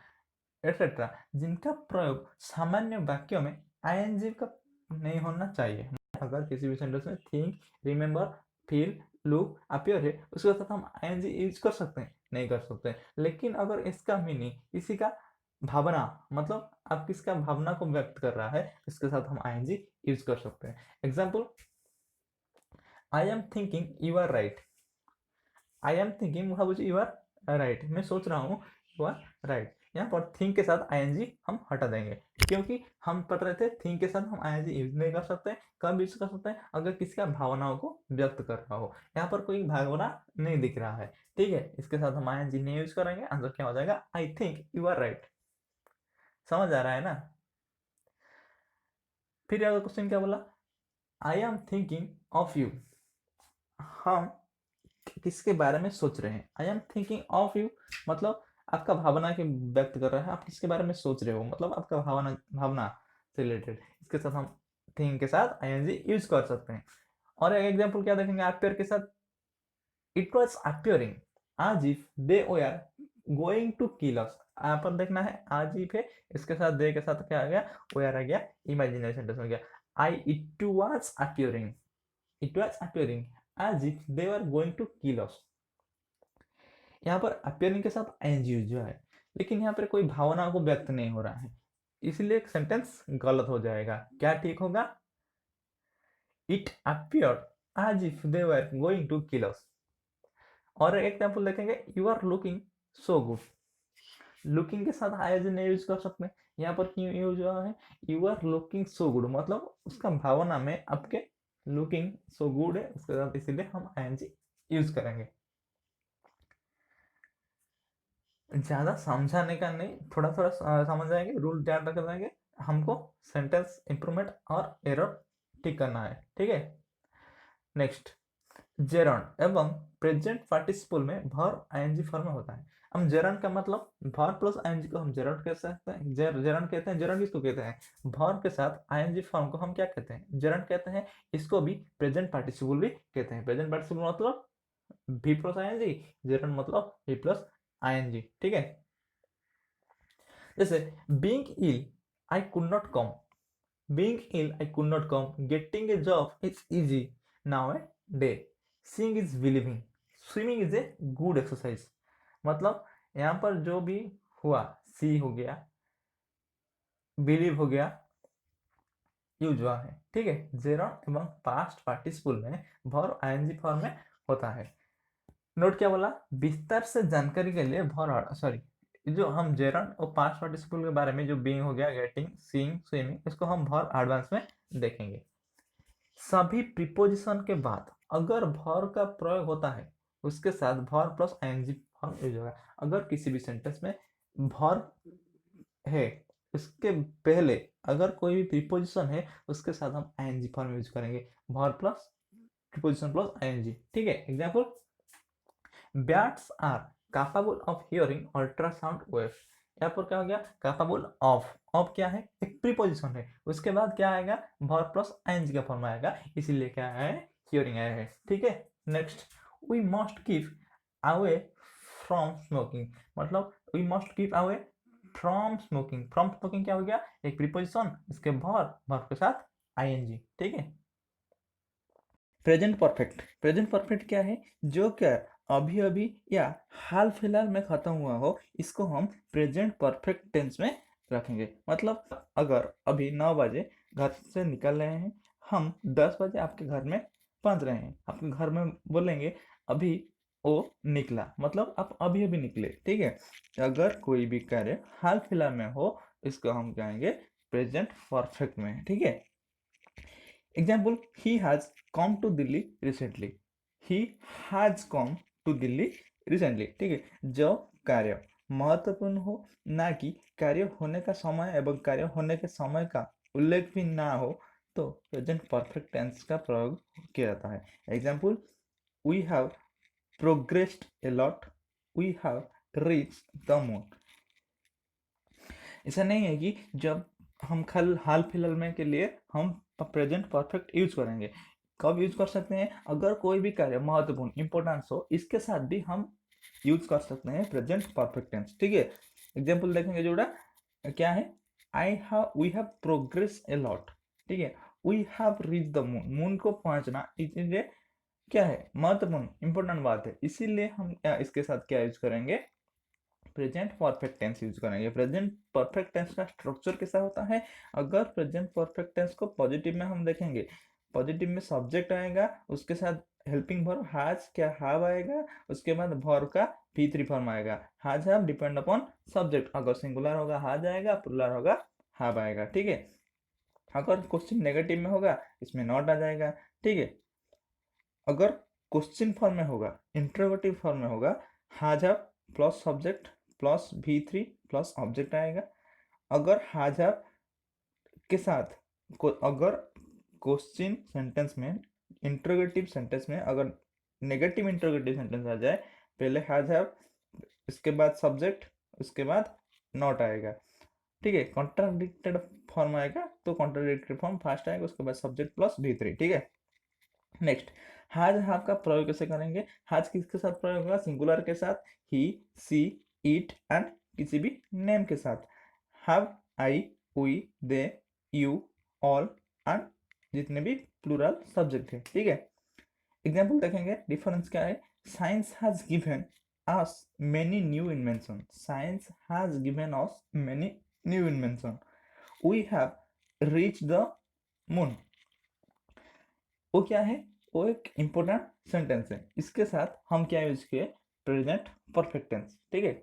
etcetera, जिनका प्रयोग सामान्य वाक्यों में आईएनजी का नहीं होना चाहिए। अगर किसी भी सेंटेंस में think, remember, feel, look, appear है, उसके साथ हम आईएनजी यूज कर सकते हैं, नहीं कर सकते। लेकिन अगर इसका मीनिंग किसी का भावना, मतलब आप किसका भावना को व्यक्त कर रहा है, इसके साथ हम आईएनजी यूज कर सकते हैं। Example, I am thinking you are right, I am thinking भावुजी यू आर राइट, मैं सोच रहा हूँ यू आर राइट। यहाँ पर थिंक के साथ आईएनजी हम हटा देंगे, क्योंकि हम पढ़ रहे थे थिंक के साथ हम आईएनजी यूज नहीं कर सकते। कब यूज कर सकते हैं, अगर किसी का भावनाओं को व्यक्त कर रहा हो। यहाँ पर कोई भावना नहीं दिख रहा है, ठीक है, इसके साथ हम आईएनजी नहीं यूज करेंगे। आंसर क्या हो जाएगा, I think you are right. समझ आ रहा है ना। फिर अगर क्वेश्चन क्या बोला, आई एम थिंकिंग ऑफ यू, हम किसके बारे में सोच रहे हैं। I am thinking of you मतलब आपका भावना के व्यक्त कर रहा है, आप किसके बारे में सोच रहे हो, मतलब आपका भावना, भावना से रिलेटेड। इसके साथ हम थिंक के साथ आईएनजी यूज कर सकते हैं। और एक एग्जांपल क्या देखेंगे, अपियर के साथ, it was appearing as if they were going to kill us। यहाँ पर देखना है as if है, इसके साथ दे के साथ क्या आ गया, were आ गया, इमेजिनरी सेंटेंस हो गया। it was appearing, it was appearing as if they were going to kill us। यहाँ पर appearing के साथ एनजी यूज हुआ है, लेकिन यहाँ पर कोई भावना को व्यक्त नहीं हो रहा है, इसलिए सेंटेंस गलत हो जाएगा। क्या ठीक होगा, it appeared as if they were going to kill us। और एक एग्जांपल देखेंगे, you are looking so good, looking के साथ आईएनजी नहीं यूज कर सकते। यहाँ पर क्यों यूज हुआ है, you are looking so good, मतलब उसका भावना में आपके लुकिंग सो गुड है उसके साथ, इसीलिए हम आईएनजी यूज करेंगे। ज्यादा समझाने का नहीं, थोड़ा थोड़ा समझ जाएंगे, रूल ध्यान रख जाएंगे, हमको सेंटेंस इंप्रूवमेंट और एरर ठीक करना है, ठीक है। नेक्स्ट, जेरन एवं प्रेजेंट पार्टिसिपल में भर आईएनजी फॉर्म में होता है। हम जेरंड का मतलब भर प्लस आईएनजी को हम जेरंड कह सकते हैं, जेरंड कहते हैं। जेरंड किसको कहते हैं? भर के साथ आईएनजी फॉर्म को हम क्या कहते हैं? जेरंड कहते हैं। इसको भी प्रेजेंट पार्टिसिपल भी कहते हैं। प्रेजेंट पार्टिसिपल मतलब भी प्लस आईएनजी, जेरंड मतलब भी प्लस आईएनजी। ठीक है, जैसे being ill I could not come, being ill I could not come, getting a job is easy now a day, seeing is believing, swimming is a good exercise. मतलब यहाँ पर जो भी हुआ, सी हो गया, बिलीव हो गया, यूज हुआ है। ठीक है, जेरॉन एवं पास्ट पार्टिसिपल में भर आईएनजी फॉर्म में होता है। नोट क्या बोला? विस्तार से जानकारी के लिए भर, सॉरी, जो हम जेरॉन और पास्ट पार्टिसिपल के बारे में, जो बीइंग हो गया, गेटिंग, सीइंग, स्विमिंग, इसको हम भर एडवांस में देखेंगे। सभी प्रीपोजिशन के बाद अगर भर का प्रयोग होता है, उसके साथ भर प्लस आईएनजी फॉर्म यूज होगा। अगर किसी भी सेंटेंस में भर है, उसके पहले अगर कोई भी प्रीपोजिशन है, उसके साथ हम आईएनजी फॉर्म यूज करेंगे, भर प्लस प्रीपोजिशन प्लस आईएनजी। ठीक है, example, bats are capable of hearing ultrasound waves. यहाँ पर क्या हो गया? कैपेबल ऑफ क्या है? एक प्रीपोजिशन है, उसके बाद क्या आएगा? वर्ब प्लस आईएनजी का फॉर्म आएगा, इसीलिए क्या है? हियरिंग आया है। ठीक है, next, we must keep away from smoking. मतलब we keep keep away from smoking. From smoking क्या हो गया? एक प्रीपोजिशन, इसके वर्ब के साथ आईएनजी। ठीक है, प्रेजेंट परफेक्ट। प्रेजेंट परफेक्ट क्या है? जो क्या अभी अभी या हाल फिलहाल में खत्म हुआ हो, इसको हम प्रेजेंट परफेक्ट टेंस में रखेंगे। मतलब अगर अभी 9 बजे घर से निकल रहे हैं, हम 10 बजे आपके घर में पहुंच रहे हैं, आपके घर में बोलेंगे अभी वो निकला, मतलब आप अभी अभी निकले। ठीक है, अगर कोई भी कार्य हाल फिलहाल में हो, इसको हम कहेंगे प्रेजेंट परफेक्ट में। ठीक है, example, he has come to Delhi recently, he has come to Delhi recently। ठीक है, जो कार्य महत्वपूर्ण हो, ना कि कार्य होने का समय एवं कार्य होने के समय का उल्लेख भी ना हो, तो प्रेजेंट परफेक्ट टेंस का प्रयोग किया जाता है। Example, we have progressed a lot, we have reach the moon. ऐसा नहीं है कि जब हम हाल फिलहाल में के लिए हम प्रेजेंट परफेक्ट यूज करेंगे। कब यूज कर सकते हैं? अगर कोई भी कार्य महत्वपूर्ण इंपॉर्टेंस हो, इसके साथ भी हम यूज कर सकते हैं प्रेजेंट परफेक्ट टेंस। ठीक है, एग्जांपल देखेंगे जोड़ा, क्या है? We have progress a lot. ठीक है, we have reach the moon, moon को पहुंचना, इसलिए क्या है? महत्वपूर्ण इंपॉर्टेंट बात है, इसीलिए हम इसके साथ क्या यूज करेंगे? प्रेजेंट परफेक्ट टेंस यूज करेंगे। प्रेजेंट परफेक्ट टेंस का स्ट्रक्चर कैसा होता है? अगर प्रेजेंट परफेक्ट टेंस को पॉजिटिव में हम देखेंगे, पॉजिटिव में सब्जेक्ट आएगा, उसके साथ हेल्पिंग वर्ब हैज क्या हैव आएगा, उसके बाद वर्ब का V3 फॉर्म आएगा। Has have depend upon subject, अगर सिंगुलर होगा हैज आएगा, प्लुरल होगा हैव आएगा। ठीक है, अगर क्वेश्चन नेगेटिव में होगा, इसमें नॉट आ जाएगा। ठीक है, अगर क्वेश्चन फॉर्म में होगा, इंटरोगेटिव फॉर्म में होगा, has have plus subject plus V3 plus object आएगा। अगर हैज हैव के साथ अगर क्वेश्चन सेंटेंस में, इंटरोगेटिव सेंटेंस में अगर नेगेटिव इंटरोगेटिव सेंटेंस आ जाए, पहले हैज हैव, इसके बाद सब्जेक्ट, उसके बाद नॉट आएगा। ठीक है, कॉन्ट्राडिक्टेड फॉर्म आएगा तो कॉन्ट्राडिक्टेड फॉर्म फर्स्ट आएगा, उसके बाद सब्जेक्ट प्लस V3। ठीक है, नेक्स्ट, हैज हैव का प्रयोग कैसे करेंगे? हैज किसके साथ प्रयोग होगा? सिंगुलर के साथ, ही, सी, इट एंड किसी भी नेम के साथ। Have, I, we, they, you, all and जितने भी प्लूरल सब्जेक्ट है। ठीक है, एग्जाम्पल देखेंगे, डिफरेंस क्या है? Science has given us many new invention, science has given us many new invention. We have reach the moon, वो क्या है? वो एक इंपॉर्टेंट सेंटेंस है, इसके साथ हम क्या यूज किए? Present perfect tense. ठीक है,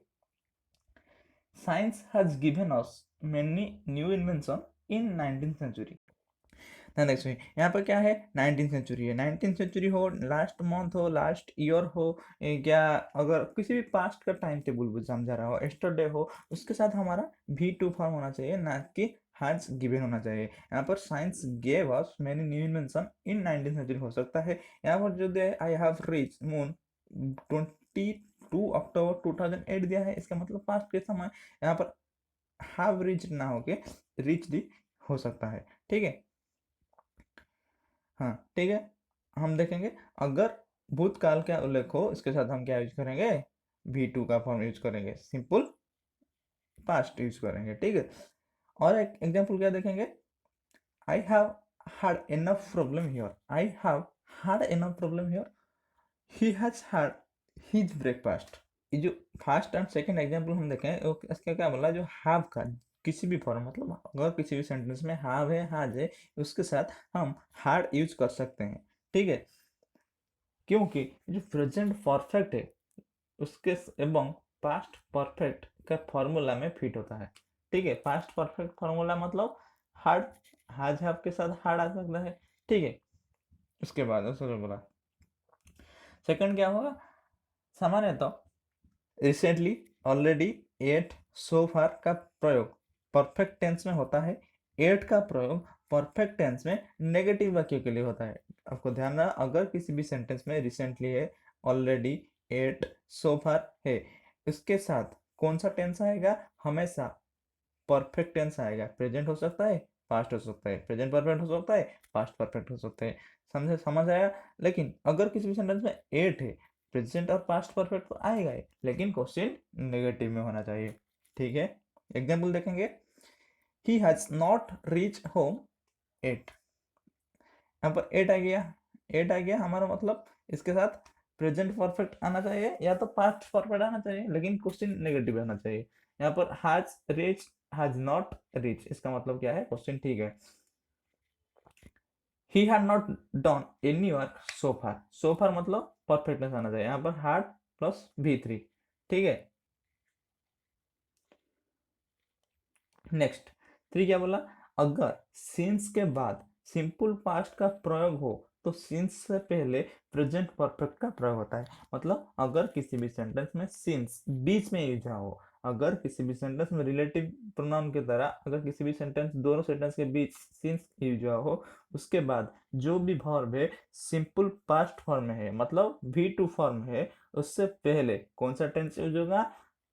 science has given us many new invention in 19th century. Next में यहाँ पर क्या है? 19th सेंचुरी है। 19th सेंचुरी हो, लास्ट मंथ हो, लास्ट ईयर हो, क्या अगर किसी भी पास्ट का टाइम टेबल समझा रहा हो, एस्टरडे हो, उसके साथ हमारा V2 फॉर्म होना चाहिए, ना कि हैज गिवन होना चाहिए। यहाँ पर science gave us many new invention in 19th century हो सकता है। यहाँ पर जो they I have reach moon, 22 October 2008 दिया है, इसका मतलब पास्ट के समय यहाँ पर हैव रीच्ड ना होके रीच्ड हो सकता है। ठीक है, हाँ ठीक है। हम देखेंगे अगर भूतकाल का उल्लेख हो, इसके साथ हम क्या यूज करेंगे, V2 का फॉर्म यूज करेंगे, सिंपल पास्ट यूज करेंगे। ठीक है, और एक एग्जांपल क्या देखेंगे, I have had enough problem here, I have had enough problem here, he has had his breakfast। ये जो फर्स्ट एंड सेकंड एग्जांपल हम देखें, इसका क्या बोला, जो हैव का किसी भी फॉर्म, मतलब अगर किसी भी सेंटेंस में हैव है, हैज है, उसके साथ हम हैड यूज कर सकते हैं। ठीक है, क्योंकि जो प्रेजेंट परफेक्ट है उसके एवं पास्ट परफेक्ट का फॉर्मूला में फिट होता है। ठीक है, पास्ट परफेक्ट फॉर्मूला मतलब हार्ड, हैज हैव के साथ हार्ड आ सकता है। ठीक है, उसके बाद उसको बोला सेकंड क्या होगा, सामान्यतः रिसेंटली, ऑलरेडी, एट, सो फार का प्रयोग परफेक्ट टेंस में होता है। एट का प्रयोग परफेक्ट टेंस में नेगेटिव वाक्य के लिए होता है। आपको ध्यान रहा, अगर किसी भी सेंटेंस में रिसेंटली है, ऑलरेडी, एट, सो फार है, इसके साथ कौन सा टेंस आएगा, हमेशा परफेक्ट टेंस आएगा। प्रेजेंट हो सकता है, पास्ट हो सकता है, प्रेजेंट परफेक्ट हो सकता है, पास्ट परफेक्ट हो सकता है। समझ आया। लेकिन अगर किसी भी सेंटेंस में एट है, प्रेजेंट और पास्ट परफेक्ट तो आएगा ही, लेकिन क्वेश्चन नेगेटिव में होना चाहिए। ठीक है, एग्जाम्पल देखेंगे, he has not reach home at. यहाँ पर एट आ गया, एट आ गया, हमारा मतलब इसके साथ प्रेजेंट परफेक्ट आना चाहिए या तो पास्ट परफेक्ट आना चाहिए, लेकिन क्वेश्चन नेगेटिव आना चाहिए। यहाँ पर has reach, has not reach, इसका मतलब क्या है, क्वेश्चन ठीक है। He had not done any work so far, so far मतलब परफेक्टनेस आना चाहिए, यहाँ पर हैड प्लस V3। ठीक है, नेक्स्ट थ्री क्या बोला, अगर सिंस के बाद सिंपल पास्ट का प्रयोग हो तो सिंस से पहले प्रेजेंट परफेक्ट का प्रयोग होता है। मतलब अगर किसी भी सेंटेंस में सिंस बीच में यूज हो, अगर किसी भी सेंटेंस में रिलेटिव प्रोनाउन की तरह अगर किसी भी सेंटेंस, दोनों सेंटेंस के बीच सिंस यूज हो, उसके बाद जो भी वर्ब है सिंपल पास्ट फॉर्म में है, मतलब V2 फॉर्म है, उससे पहले कौन सा टेंस यूज होगा,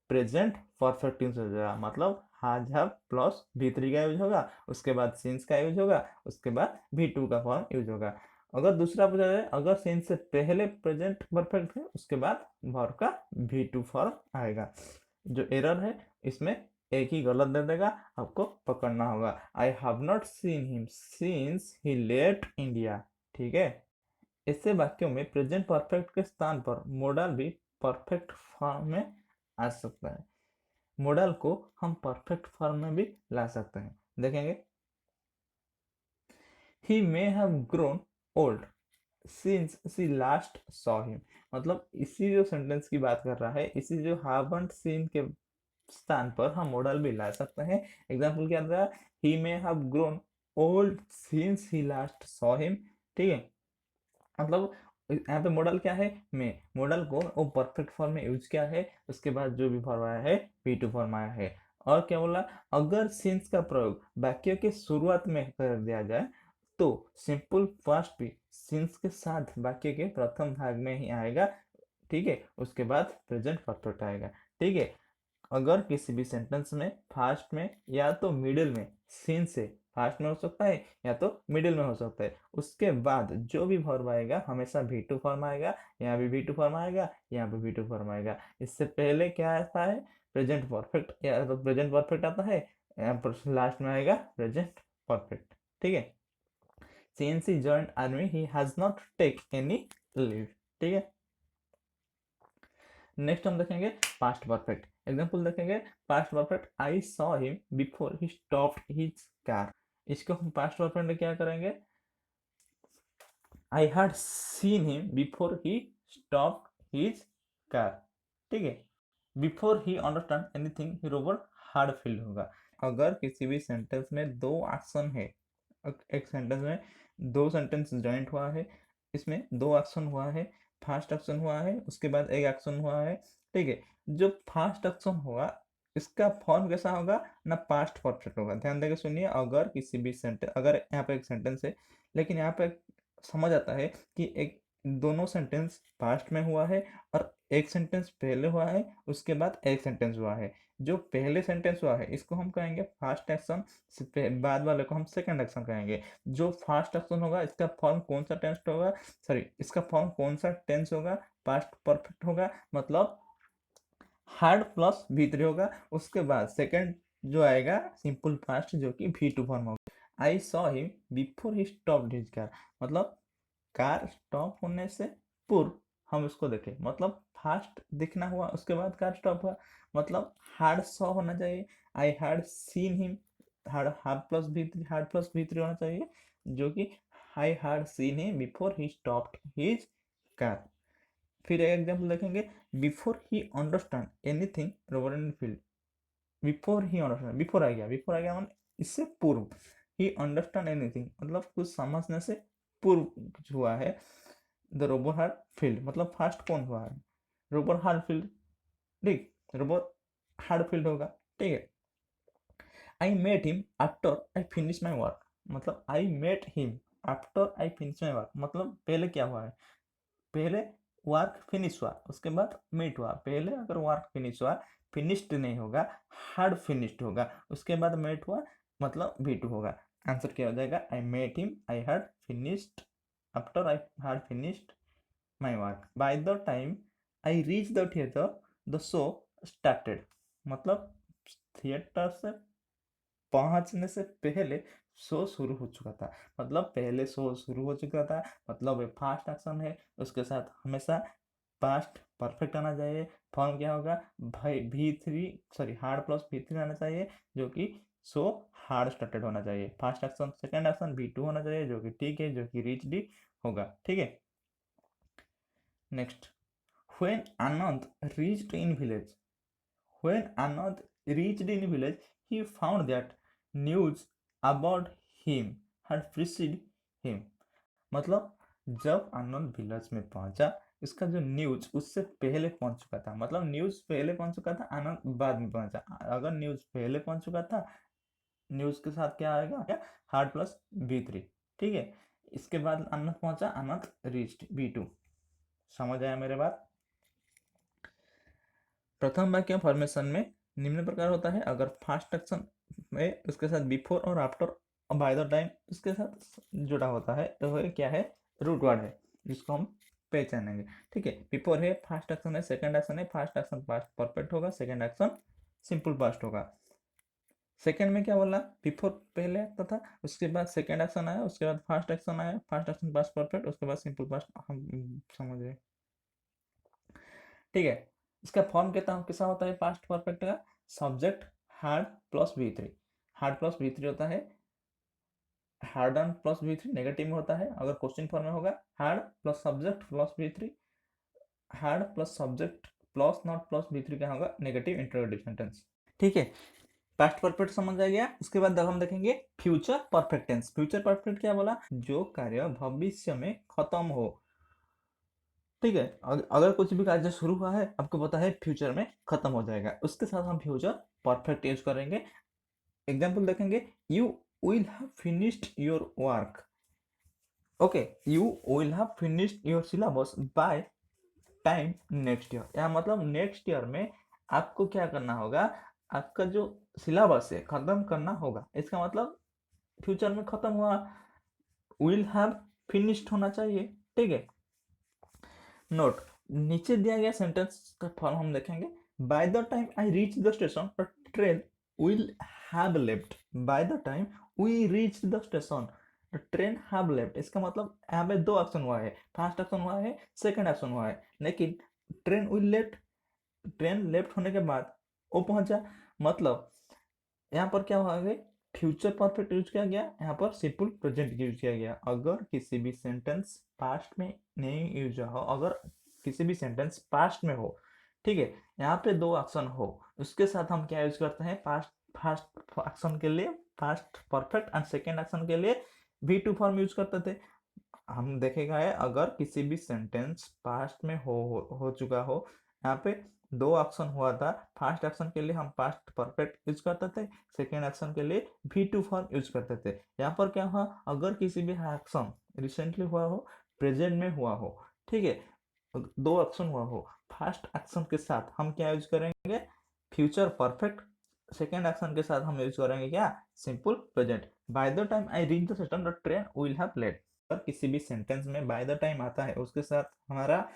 प्रेजेंट परफेक्ट टेंस हो जाएगा। मतलब हैज हैव प्लस V3 का यूज होगा, उसके बाद सिंस का यूज होगा, उसके बाद V2 का फॉर्म यूज होगा। अगर दूसरा पूछा जाए, अगर सिंस से पहले प्रेजेंट परफेक्ट है, उसके बाद वर्ब का V2 फॉर्म आएगा। जो एरर है इसमें एक ही गलत दे देगा, आपको पकड़ना होगा। I have not seen him since he left India. ठीक है, ऐसे वाक्यों में प्रेजेंट परफेक्ट के स्थान पर मोडल भी परफेक्ट फॉर्म में आ सकता है। मॉडल को हम परफेक्ट फॉर्म में भी ला सकते हैं। देखेंगे, he may have grown old since she last saw him. मतलब इसी जो सेंटेंस की बात कर रहा है, इसी जो हैवंट सीन के स्थान पर हम मॉडल भी ला सकते हैं। एग्जाम्पल क्या था, he may have grown old since he last saw him. ठीक है, मतलब यहाँ पे मॉडल क्या है, में मॉडल को वो परफेक्ट फॉर्म में यूज किया है, उसके बाद जो भी फॉर्म आया है V2 फॉर्म आया है। और क्या बोला, अगर सिंस का प्रयोग वाक्य के शुरुआत में कर दिया जाए तो सिंपल पास्ट भी सिंस के साथ वाक्य के प्रथम भाग में ही आएगा। ठीक है, उसके बाद प्रेजेंट परफेक्ट आएगा। ठीक है, अगर किसी भी सेंटेंस में फास्ट में या तो मिडिल में सिंस से, फास्ट में हो सकता है या तो मिडिल में हो सकता है, उसके बाद जो भी फॉर्म आएगा हमेशा V2 फॉर्म आएगा। यहाँ भी V2 फॉर्म आएगा, यहाँ पे V2 फॉर्म आएगा। इससे पहले क्या आता है, प्रेजेंट परफेक्ट, या तो प्रेजेंट परफेक्ट आता है, यहाँ पर लास्ट में आएगा प्रेजेंट परफेक्ट। ठीक है, since he joined army he has not take any leave। ठीक है, नेक्स्ट हम देखेंगे पास्ट परफेक्ट। एग्जांपल देखेंगे, past perfect, I saw him before he stopped his car. इसको हम पास्ट परफेक्ट में क्या करेंगे, I had seen him before he stopped his car. ठीक है, before he understand anything he robot hard feel होगा। अगर किसी भी सेंटेंस में दो एक्शन है, एक सेंटेंस में दो सेंटेंस जॉइंट हुआ है, इसमें दो एक्शन हुआ है, फर्स्ट एक्शन हुआ है, उसके बाद एक एक्शन हुआ है। ठीक है, जो फर्स्ट एक्शन हुआ इसका फॉर्म कैसा होगा ना, पास्ट परफेक्ट होगा। ध्यान देकर सुनिए, अगर किसी भी सेंटेंस, अगर यहाँ पे एक सेंटेंस है लेकिन यहाँ पे समझ आता है कि एक दोनों सेंटेंस पास्ट में हुआ है और एक सेंटेंस पहले हुआ है, उसके बाद एक सेंटेंस हुआ है। जो पहले सेंटेंस हुआ है इसको हम कहेंगे फास्ट एक्शन, बाद वाले को हम सेकंड एक्शन कहेंगे। जो फास्ट एक्शन होगा इसका फॉर्म कौन सा टेंस होगा, सॉरी इसका फॉर्म कौन सा टेंस होगा, पास्ट परफेक्ट होगा, मतलब हार्ड प्लस V3 होगा। उसके बाद सेकंड जो आएगा सिंपल पास्ट जो कि V2 फॉर्म होगा। I saw him before he stopped his car, मतलब कार स्टॉप होने से पूर्व हम उसको देखें, मतलब फास्ट दिखना हुआ उसके बाद कार स्टॉप हुआ, मतलब हार्ड सॉ होना चाहिए। I had seen him, had had plus V3, had plus V3 होना चाहिए, जो कि I had seen him before he stopped his car. फिर एक एग्जाम्पल देखेंगे, before he understand anything robot had failed. Before he understand, before आ गया मतलब इससे पूर्व। ही अंडरस्टैंड एनीथिंग मतलब कुछ समझने से पूर्व कुछ हुआ है। द रोबोट हार्ड फील्ड मतलब फास्ट कौन हुआ है, रोबोट हार्ड फील्ड, ठीक, रोबोट हार्ड फील्ड होगा, ठीक है। I met him after I finish my work, मतलब I met him after I finish my work, मतलब पहले क्या हुआ है, पहले वर्क फिनिश हुआ उसके बाद मीट हुआ। पहले अगर वर्क फिनिश हुआ, फिनिश्ड नहीं होगा, हार्ड फिनिश्ड होगा, उसके बाद मेट हुआ मतलब V2 होगा। आंसर क्या हो जाएगा, I met him I had finished after I had finished my work by the time I reach the theatre the show started, मतलब थिएटर से पहुंचने से पहले शो शुरू हो चुका था, मतलब पहले शो शुरू हो चुका था, मतलब ये फास्ट एक्शन है, उसके साथ हमेशा पास्ट परफेक्ट आना चाहिए। फॉर्म क्या होगा, भाई V3 sorry hard plus V3 आना चाहिए, जो कि शो हार्ड स्टार्टेड होना चाहिए। Fast action second action V2 होना चाहिए, जो कि ठीक है, जो कि रीच डी होगा, ठीक है। Next, when Anand reached in village, when Anand reached in village, he found that news about him had preceded him, मतलब जब आनंद विलेज में पहुंचा, इसका जो न्यूज उससे पहले पहुंच चुका था, मतलब न्यूज पहले पहुंच चुका था, आनंद बाद में पहुंचा। अगर न्यूज पहले पहुंच चुका था, न्यूज के साथ क्या आएगा, हार्ड प्लस V3, ठीक है। इसके बाद आनंद पहुंचा, आनंद रीच्ड V2। समझ आया मेरे बात। प्रथम वाक्य फॉर्मेशन में निम्न प्रकार होता है, अगर फास्ट एक्शन में उसके साथ बिफोर और आफ्टर बाय द टाइम उसके साथ जुड़ा होता है तो वह क्या है, रूट वर्ड है, जिसको हम पहचानेंगे, ठीक है। बिफोर है फास्ट एक्शन है, सेकंड एक्शन है, फास्ट एक्शन पास्ट परफेक्ट होगा, सेकंड एक्शन सिंपल पास्ट होगा। सेकंड में क्या बोला, बिफोर पहले आता था, उसके बाद सेकंड एक्शन आया, उसके बाद फास्ट एक्शन आया, फास्ट एक्शन पास्ट परफेक्ट, उसके बाद सिंपल पास्ट, हम समझ गए, ठीक है। इसका फॉर्म कैसा होता है पास्ट परफेक्ट का, subject hard plus V3, had plus V3 होता है, hard and plus V3 negative में होता है। अगर क्वेश्चन फॉर्म में होगा, hard plus subject plus V3, had plus subject plus not plus V3 क्या होगा, नेगेटिव इंटरोगेटिव सेंटेंस, ठीक है। पास्ट परफेक्ट समझ आ गया। उसके बाद हम देखेंगे future perfect tense. Future perfect क्या बोला, जो कार्य भविष्य में खत्म हो, ठीक है। अगर कुछ भी कार्य शुरू हुआ है, आपको पता है फ्यूचर में खत्म हो जाएगा, उसके साथ हम फ्यूचर परफेक्ट यूज करेंगे। एग्जाम्पल देखेंगे, you will have finished your work, okay, you will have finished your syllabus by time next year, या मतलब नेक्स्ट ईयर में आपको क्या करना होगा, आपका जो सिलेबस है खत्म करना होगा, इसका मतलब फ्यूचर में खत्म हुआ, विल हैव फिनिश्ड होना चाहिए, ठीक है। नोट, नीचे दिया गया सेंटेंस का फॉर्म हम देखेंगे, by the time I reach the station the train will have left, by the time we reach the station the train have left, इसका मतलब यहाँ पे दो एक्शन हुआ है, फर्स्ट एक्शन हुआ है, सेकंड एक्शन हुआ है, लेकिन train will left, train left होने के बाद वो पहुंचा, मतलब यहाँ पर क्या हुआ, फ्यूचर परफेक्ट यूज किया गया, यहाँ पर सिंपल प्रेजेंट यूज किया गया। अगर किसी भी सेंटेंस पास्ट में नहीं यूज हो, अगर किसी भी सेंटेंस पास्ट में हो, ठीक है, यहाँ पे दो एक्शन हो, उसके साथ हम क्या यूज करते हैं, पास्ट फर्स्ट एक्शन के लिए past perfect and second action के लिए V2 फॉर्म यूज करते थे। हम देखेगा है, अगर किसी भी सेंटेंस पास्ट में हो चुका हो, यहाँ पे दो एक्शन हुआ था, फर्स्ट एक्शन के लिए हम पास्ट परफेक्ट यूज करते थे, सेकेंड एक्शन के लिए V2 फॉर्म यूज करते थे। यहाँ पर क्या हुआ, अगर किसी भी एक्शन रिसेंटली हुआ हो प्रेजेंट में हुआ हो, ठीक है, दो एक्शन हुआ हो, फर्स्ट एक्शन के साथ हम क्या यूज करेंगे, फ्यूचर परफेक्ट, सेकेंड एक्शन के साथ हम यूज करेंगे क्या, simple present. Bye the time I reach the station the train will have let. अगर किसी भी सेंटेंस में बाय द टाइम आता है उसके साथ हमारा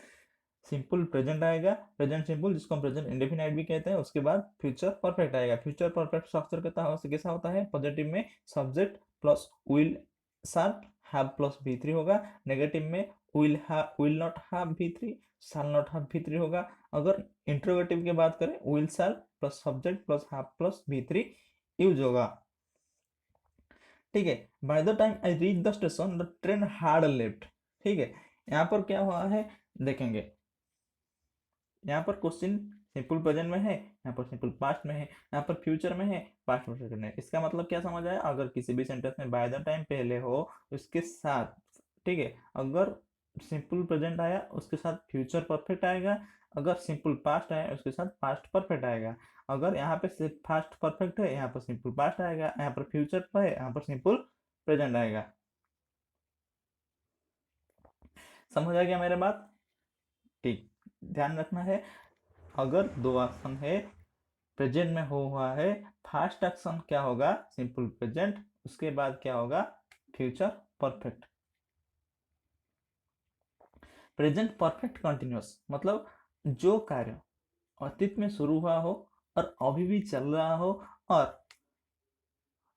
सिंपल प्रेजेंट आएगा, प्रेजेंट सिंपल जिसको हम प्रेजेंट इंडेफिनाइट भी कहते हैं, उसके बाद फ्यूचर परफेक्ट आएगा। फ्यूचर परफेक्ट स्ट्रक्चर कैसा होता है, पॉजिटिव में subject plus will shall have plus V3 होगा, नेगेटिव में will not have V3 shall not have V3 होगा। अगर इंट्रोगेटिव की बात करें, will shall plus subject plus have plus V3 use होगा, ठीक है। Bye the time I reach the station the train had left, ठीक है। यहाँ पर क्या हुआ है देखेंगे, यहाँ पर क्वेश्चन सिंपल प्रेजेंट में है, यहाँ पर सिंपल पास्ट में है, यहाँ पर फ्यूचर में है, पास्ट में सेकंड है। इसका मतलब क्या समझ आया, अगर किसी भी सेंटेंस में बाय द टाइम पहले हो उसके साथ, ठीक है, अगर सिंपल प्रेजेंट आया उसके साथ फ्यूचर परफेक्ट आएगा, अगर सिंपल पास्ट आया उसके साथ पास्ट परफेक्ट आएगा। अगर यहाँ पे सिर्फ पास्ट परफेक्ट है, यहाँ पर सिंपल पास्ट आएगा, यहाँ पर फ्यूचर है, यहाँ पर सिंपल प्रेजेंट आएगा। समझ आ गया मेरे बात, ठीक। ध्यान रखना है, अगर दो एक्शन है प्रेजेंट में हुआ है, फर्स्ट एक्शन क्या होगा, सिंपल प्रेजेंट, उसके बाद क्या होगा, future perfect. Present perfect continuous मतलब जो कार्य अतीत में शुरू हुआ हो और अभी भी चल रहा हो, और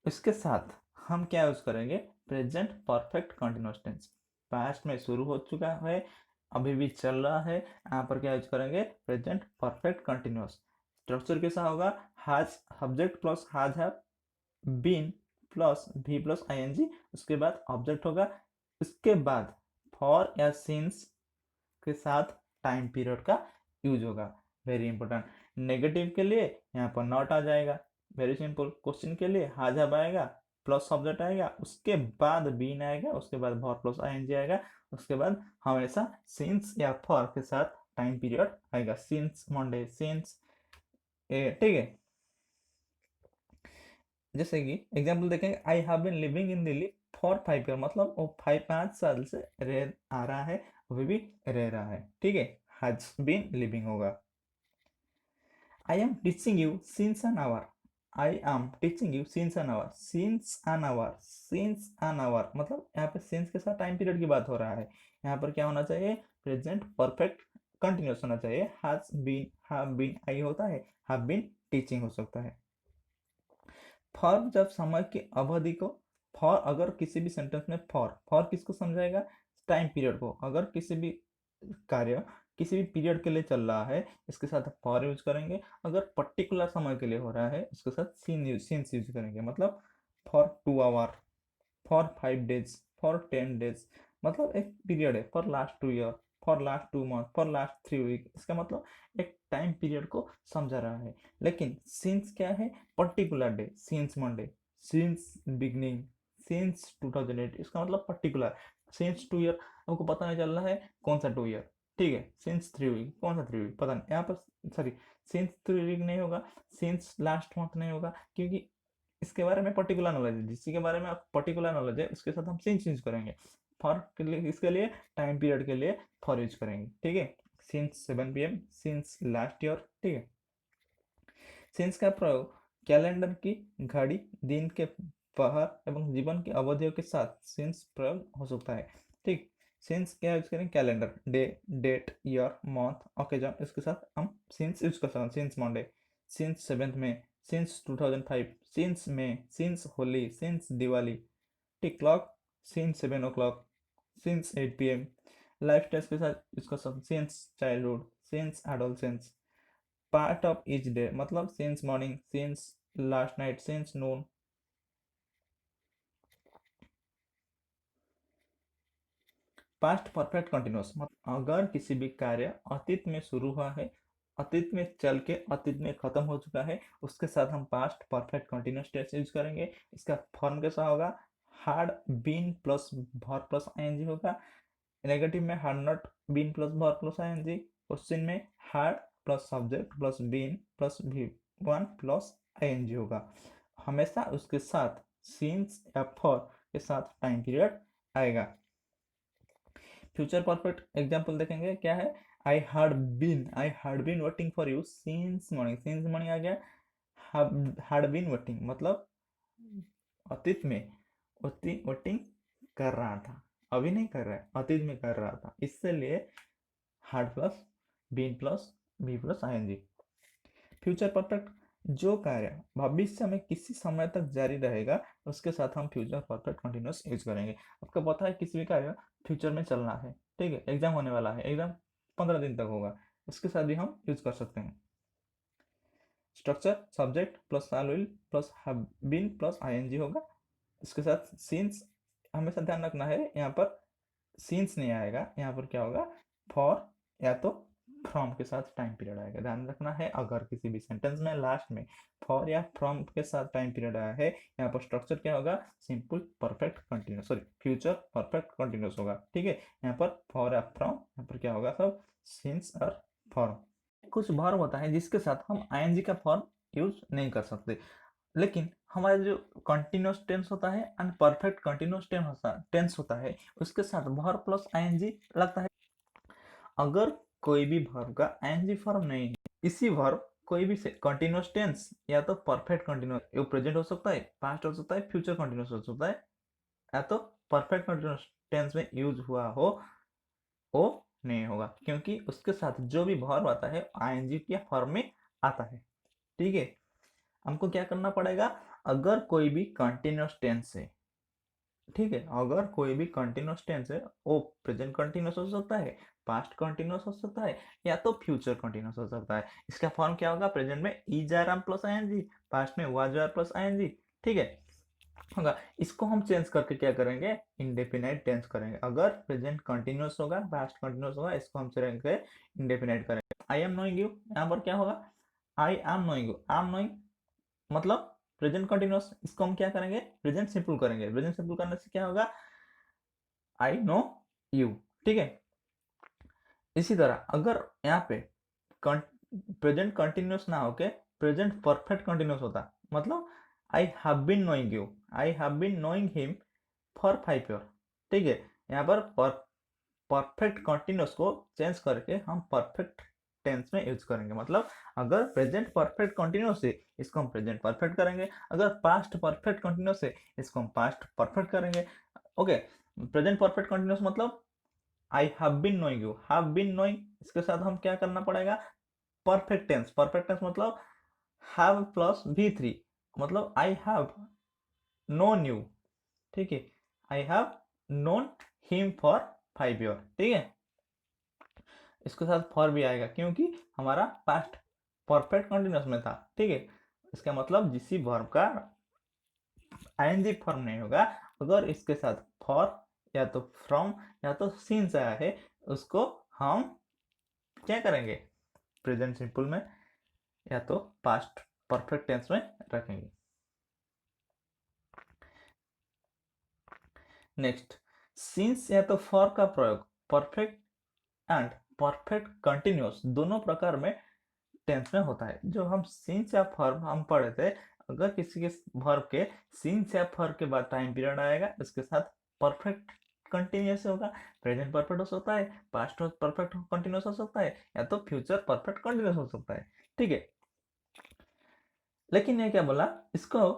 इसके साथ हम क्या यूज करेंगे, present perfect continuous tense. Past में शुरू हो चुका है, अभी भी चल रहा है, यहाँ पर क्या यूज करेंगे, प्रेजेंट परफेक्ट कंटिन्यूअस। स्ट्रक्चर कैसा होगा, has subject plus has have been plus be plus ING, उसके बाद ऑब्जेक्ट होगा, उसके बाद फॉर या सिंस के साथ टाइम पीरियड का यूज होगा, वेरी इंपॉर्टेंट। नेगेटिव के लिए यहाँ पर नॉट आ जाएगा, वेरी सिंपल। क्वेश्चन के लिए हैज हैव आएगा प्लस सब्जेक्ट आएगा, उसके बाद बीन आएगा, उसके बाद फॉर प्लस आईएनजी आएगा, उसके बाद हमेशा सिंस या फॉर के साथ टाइम पीरियड आएगा, सिंस मंडे, सिंस, ठीक है। जैसे कि एग्जाम्पल देखेंगे, I have been living in Delhi for 5 year, मतलब वो 5 साल से रह आ रहा है, अभी भी रह रहा है, ठीक है, हैज बीन लिविंग होगा। आई am teaching you since an hour, I am teaching you since an hour, since an hour, since an hour मतलब यहाँ पे सिंस के साथ टाइम पीरियड की बात हो रहा है। यहाँ पर क्या होना चाहिए, प्रेजेंट परफेक्ट कंटिन्यूस होना चाहिए, हैज बीन, हैव बीन आई होता है, हैव बीन टीचिंग हो सकता है। फॉर जब समय की अवधि को, फॉर अगर किसी भी सेंटेंस में फॉर, फॉर किसको समझाएगा, टाइम पीरियड को। अगर किसी भी कार्य किसी भी पीरियड के लिए चल रहा है, इसके साथ फॉर यूज करेंगे। अगर पर्टिकुलर समय के लिए हो रहा है, इसके साथ सिंस यूज करेंगे, मतलब for 2 hour, for 5 days, for 10 days, मतलब एक पीरियड है, for last 2 year, for last 2 month, for last 3 week, इसका मतलब एक टाइम पीरियड को समझा रहा है। लेकिन सिंस क्या है, particular day, since Monday, since beginning, since 2008, इसका मतलब पर्टिकुलर। सिंस 2 ईयर हमको पता नहीं चल रहा है कौन सा 2 ईयर, ठीक है। सिंस 3 वीक, कौन सा 3 वीक पता नहीं, यहाँ पर सॉरी, सिंस 3 वीक नहीं होगा, सिंस लास्ट मंथ नहीं होगा, क्योंकि इसके बारे में पर्टिकुलर नॉलेज है, जिसके बारे में पर्टिकुलर नॉलेज है उसके साथ हम सिंस यूज करेंगे। फॉर के लिए, इसके लिए टाइम पीरियड के लिए फॉर यूज करेंगे, ठीक है। Since 7 PM, since last year, ठीक है। सिंस का प्रयोग कैलेंडर की घड़ी, दिन के पहर एवं जीवन की अवधियों के साथ सिंस प्रयोग हो सकता है, ठीक। सिंस क्या यूज करें, calendar, day, date, year, month, occasion, इसके साथ हम सिंस यूज कर सकते हैं। सिंस मंडे, सिंस 7th में, सिंस 2005, सिंस में, since Holi, since Diwali, tick clock, since 7 o'clock, since 8 PM। Life style के साथ इसका सब, since childhood, since adolescence, part of each day मतलब since morning, since last night, since noon. Past perfect continuous मतलब अगर किसी भी कार्य अतीत में शुरू हुआ है, अतीत में चल के अतीत में खत्म हो चुका है, उसके साथ हम past perfect continuous tense use करेंगे। इसका फॉर्म कैसा होगा, had been plus verb plus ING होगा, नेगेटिव में had not been plus verb plus ING, question में had plus subject plus been plus V one plus ING होगा। हमेशा उसके साथ सिंस या फॉर के साथ टाइम पीरियड आएगा। फ्यूचर परफेक्ट एग्जाम्पल देखेंगे क्या है, I had been waiting for you since morning आ गया, हैड बीन वेटिंग मतलब अतीत में वेटिंग कर रहा था, अभी नहीं कर रहा है, अतीत में कर रहा था, इसलिए had plus been plus be plus ING. Future perfect जो कार्य भविष्य में किसी समय तक जारी रहेगा उसके साथ हम फ्यूचर परफेक्ट कंटिन्यूस यूज करेंगे। आपको पता है किसी भी कार्य फ्यूचर में चलना है, ठीक है, एग्जाम होने वाला है, एग्जाम 15 दिन तक होगा, उसके साथ भी हम यूज कर सकते हैं। Structure subject plus shall will plus have been plus ING होगा, इसके साथ सिंस हमेशा ध्यान रखना है, यहाँ पर सिंस नहीं आएगा, यहाँ पर क्या होगा, फॉर या तो फ्रॉम के साथ टाइम पीरियड आएगा, ध्यान रखना है। अगर किसी भी सेंटेंस में लास्ट में फॉर या फ्रॉम के साथ टाइम पीरियड आया है, यहाँ पर स्ट्रक्चर क्या होगा, simple perfect continuous, sorry future perfect continuous होगा, ठीक है। यहाँ पर फॉर या फ्रॉम, यहाँ पर क्या होगा, सब सिंस और फॉर्म। कुछ वर्ब होता है जिसके साथ हम आईएनजी का फॉर्म यूज नहीं कर सकते, लेकिन हमारा जो कंटिन्यूस टेंस होता है एंड परफेक्ट कंटिन्यूस टेंस होता है, उसके साथ वर्ब प्लस आईएनजी लगता है। अगर कोई भी वर्ब का आईएनजी फॉर्म नहीं है, इसी वर्ब कोई भी कंटिन्यूस टेंस या तो परफेक्ट कंटिन्यूस, ये प्रेजेंट हो सकता है, पास्ट हो सकता है, फ्यूचर कंटिन्यूस हो सकता है, या तो परफेक्ट कंटिन्यूस टेंस में यूज हुआ हो, वो नहीं होगा, क्योंकि उसके साथ जो भी वर्ब आता है आईएनजी के फॉर्म में आता है, ठीक है। हमको क्या करना पड़ेगा, अगर कोई भी कंटिन्यूस टेंस है, ठीक है, अगर कोई भी कंटिन्यूस टेंस है, वो प्रेजेंट कंटिन्यूस हो सकता है, पास्ट कंटिन्यूस हो सकता है, या तो फ्यूचर कंटिन्यूस हो सकता है। इसका फॉर्म क्या होगा, प्रेजेंट में is are am plus ING, past में वाज आर प्लस आईएनजी, ठीक है होगा। इसको हम चेंज करके क्या करेंगे, इंडेफिनाइट टेंस करेंगे। अगर प्रेजेंट कंटिन्यूस होगा, पास्ट कंटिन्यूस होगा, इसको हम चेंज करके इंडेफिनाइट करेंगे। आई एम नोइंग यू, यहाँ पर क्या होगा, I am knowing you, I am knowing मतलब प्रेजेंट कंटिन्यूस, इसको हम क्या करेंगे, प्रेजेंट सिंपल करेंगे। प्रेजेंट सिंपल करने से क्या होगा, आई नो यू, ठीक है। इसी तरह अगर यहाँ पे प्रेजेंट कंटिन्यूस ना होके प्रेजेंट परफेक्ट कंटिन्यूस होता, मतलब I have been knowing you, I have been knowing him for 5 year, ठीक है। यहाँ पर परफेक्ट कंटिन्यूस को चेंज करके हम परफेक्ट टेंस में यूज करेंगे। मतलब अगर प्रेजेंट परफेक्ट कंटिन्यूस है, इसको हम प्रेजेंट परफेक्ट करेंगे, अगर पास्ट परफेक्ट कंटिन्यूस है, इसको हम पास्ट परफेक्ट करेंगे, ओके। प्रेजेंट परफेक्ट कंटिन्यूस मतलब I have been knowing you, have been knowing, इसके साथ हम क्या करना पड़ेगा, परफेक्ट टेंस मतलब हैव प्लस V3, मतलब आई हैव नोन यू, ठीक है, I have known him for 5 year, ठीक है। इसके साथ फॉर भी आएगा क्योंकि हमारा पास्ट परफेक्ट कंटिन्यूस में था, ठीक है। इसका मतलब जिस वर्ब का आईएनजी फॉर्म नहीं होगा, अगर इसके साथ फॉर या तो फ्रॉम या तो सिंस आया है, उसको हम क्या करेंगे, प्रेजेंट सिंपल में या तो पास्ट परफेक्ट टेंस में रखेंगे। नेक्स्ट, सिंस या तो फॉर का प्रयोग परफेक्ट एंड परफेक्ट कंटिन्यूस दोनों प्रकार में टेंस में होता है। जो हम सिंस या फॉर हम पढ़े थे, अगर किसी के वर्ब के सिंस या फॉर के बाद टाइम पीरियड आएगा, इसके साथ परफेक्ट कंटिन्यूस होगा, प्रेजेंट परफेक्ट हो सकता है, पास्ट परफेक्ट कंटिन्यूस हो सकता है, या तो फ्यूचर परफेक्ट कंटिन्यूस हो सकता है, ठीक है। लेकिन ये क्या बोला, इसको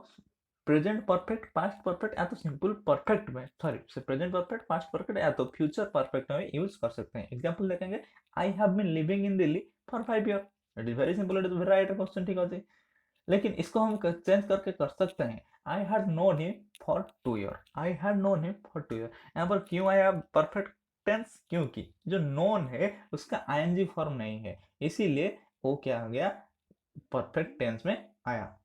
प्रेजेंट परफेक्ट, पास्ट परफेक्ट या तो सिंपल परफेक्ट में, sorry present perfect, past perfect या तो फ्यूचर परफेक्ट में यूज कर सकते हैं। एग्जांपल देखेंगे, I have been living in Delhi for 5 year, it is very simple, it is very right question, ठीक है। लेकिन इसको हम चेंज करके कर सकते हैं, I had known him for 2 year, I had known him for 2 year. यहाँ पर क्यों आया परफेक्ट टेंस, क्योंकि जो नोन है उसका आईएनजी फॉर्म नहीं है, इसीलिए वो क्या हो गया, परफेक्ट टेंस में आया।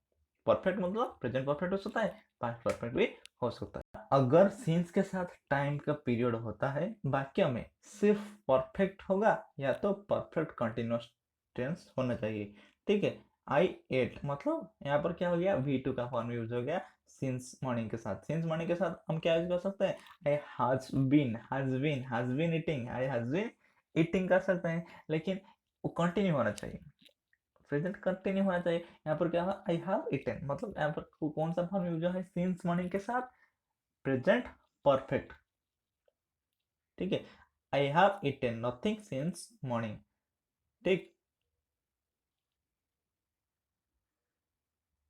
परफेक्ट मतलब प्रेजेंट परफेक्ट हो सकता है, पास्ट परफेक्ट भी हो सकता है। अगर सिंस के साथ टाइम का पीरियड होता है, वाक्य में सिर्फ परफेक्ट होगा या तो परफेक्ट कंटिन्यूस टेंस होना चाहिए, ठीक है। आई एट मतलब यहाँ पर क्या हो गया, V2 का फॉर्म यूज हो गया सिंस मॉर्निंग के साथ। सिंस मॉर्निंग के साथ हम क्या यूज कर सकते हैं, I has been eating, I has been eating कर सकते हैं, लेकिन वो कंटिन्यू होना चाहिए, प्रेजेंट कंटिन्यू होना चाहिए। यहाँ पर क्या हुआ, आई हैव ईटन, मतलब यहाँ पर कौन सा फॉर्म यूज है, सिंस मॉर्निंग के साथ प्रेजेंट परफेक्ट, ठीक है। I have eaten nothing since morning. ठीक,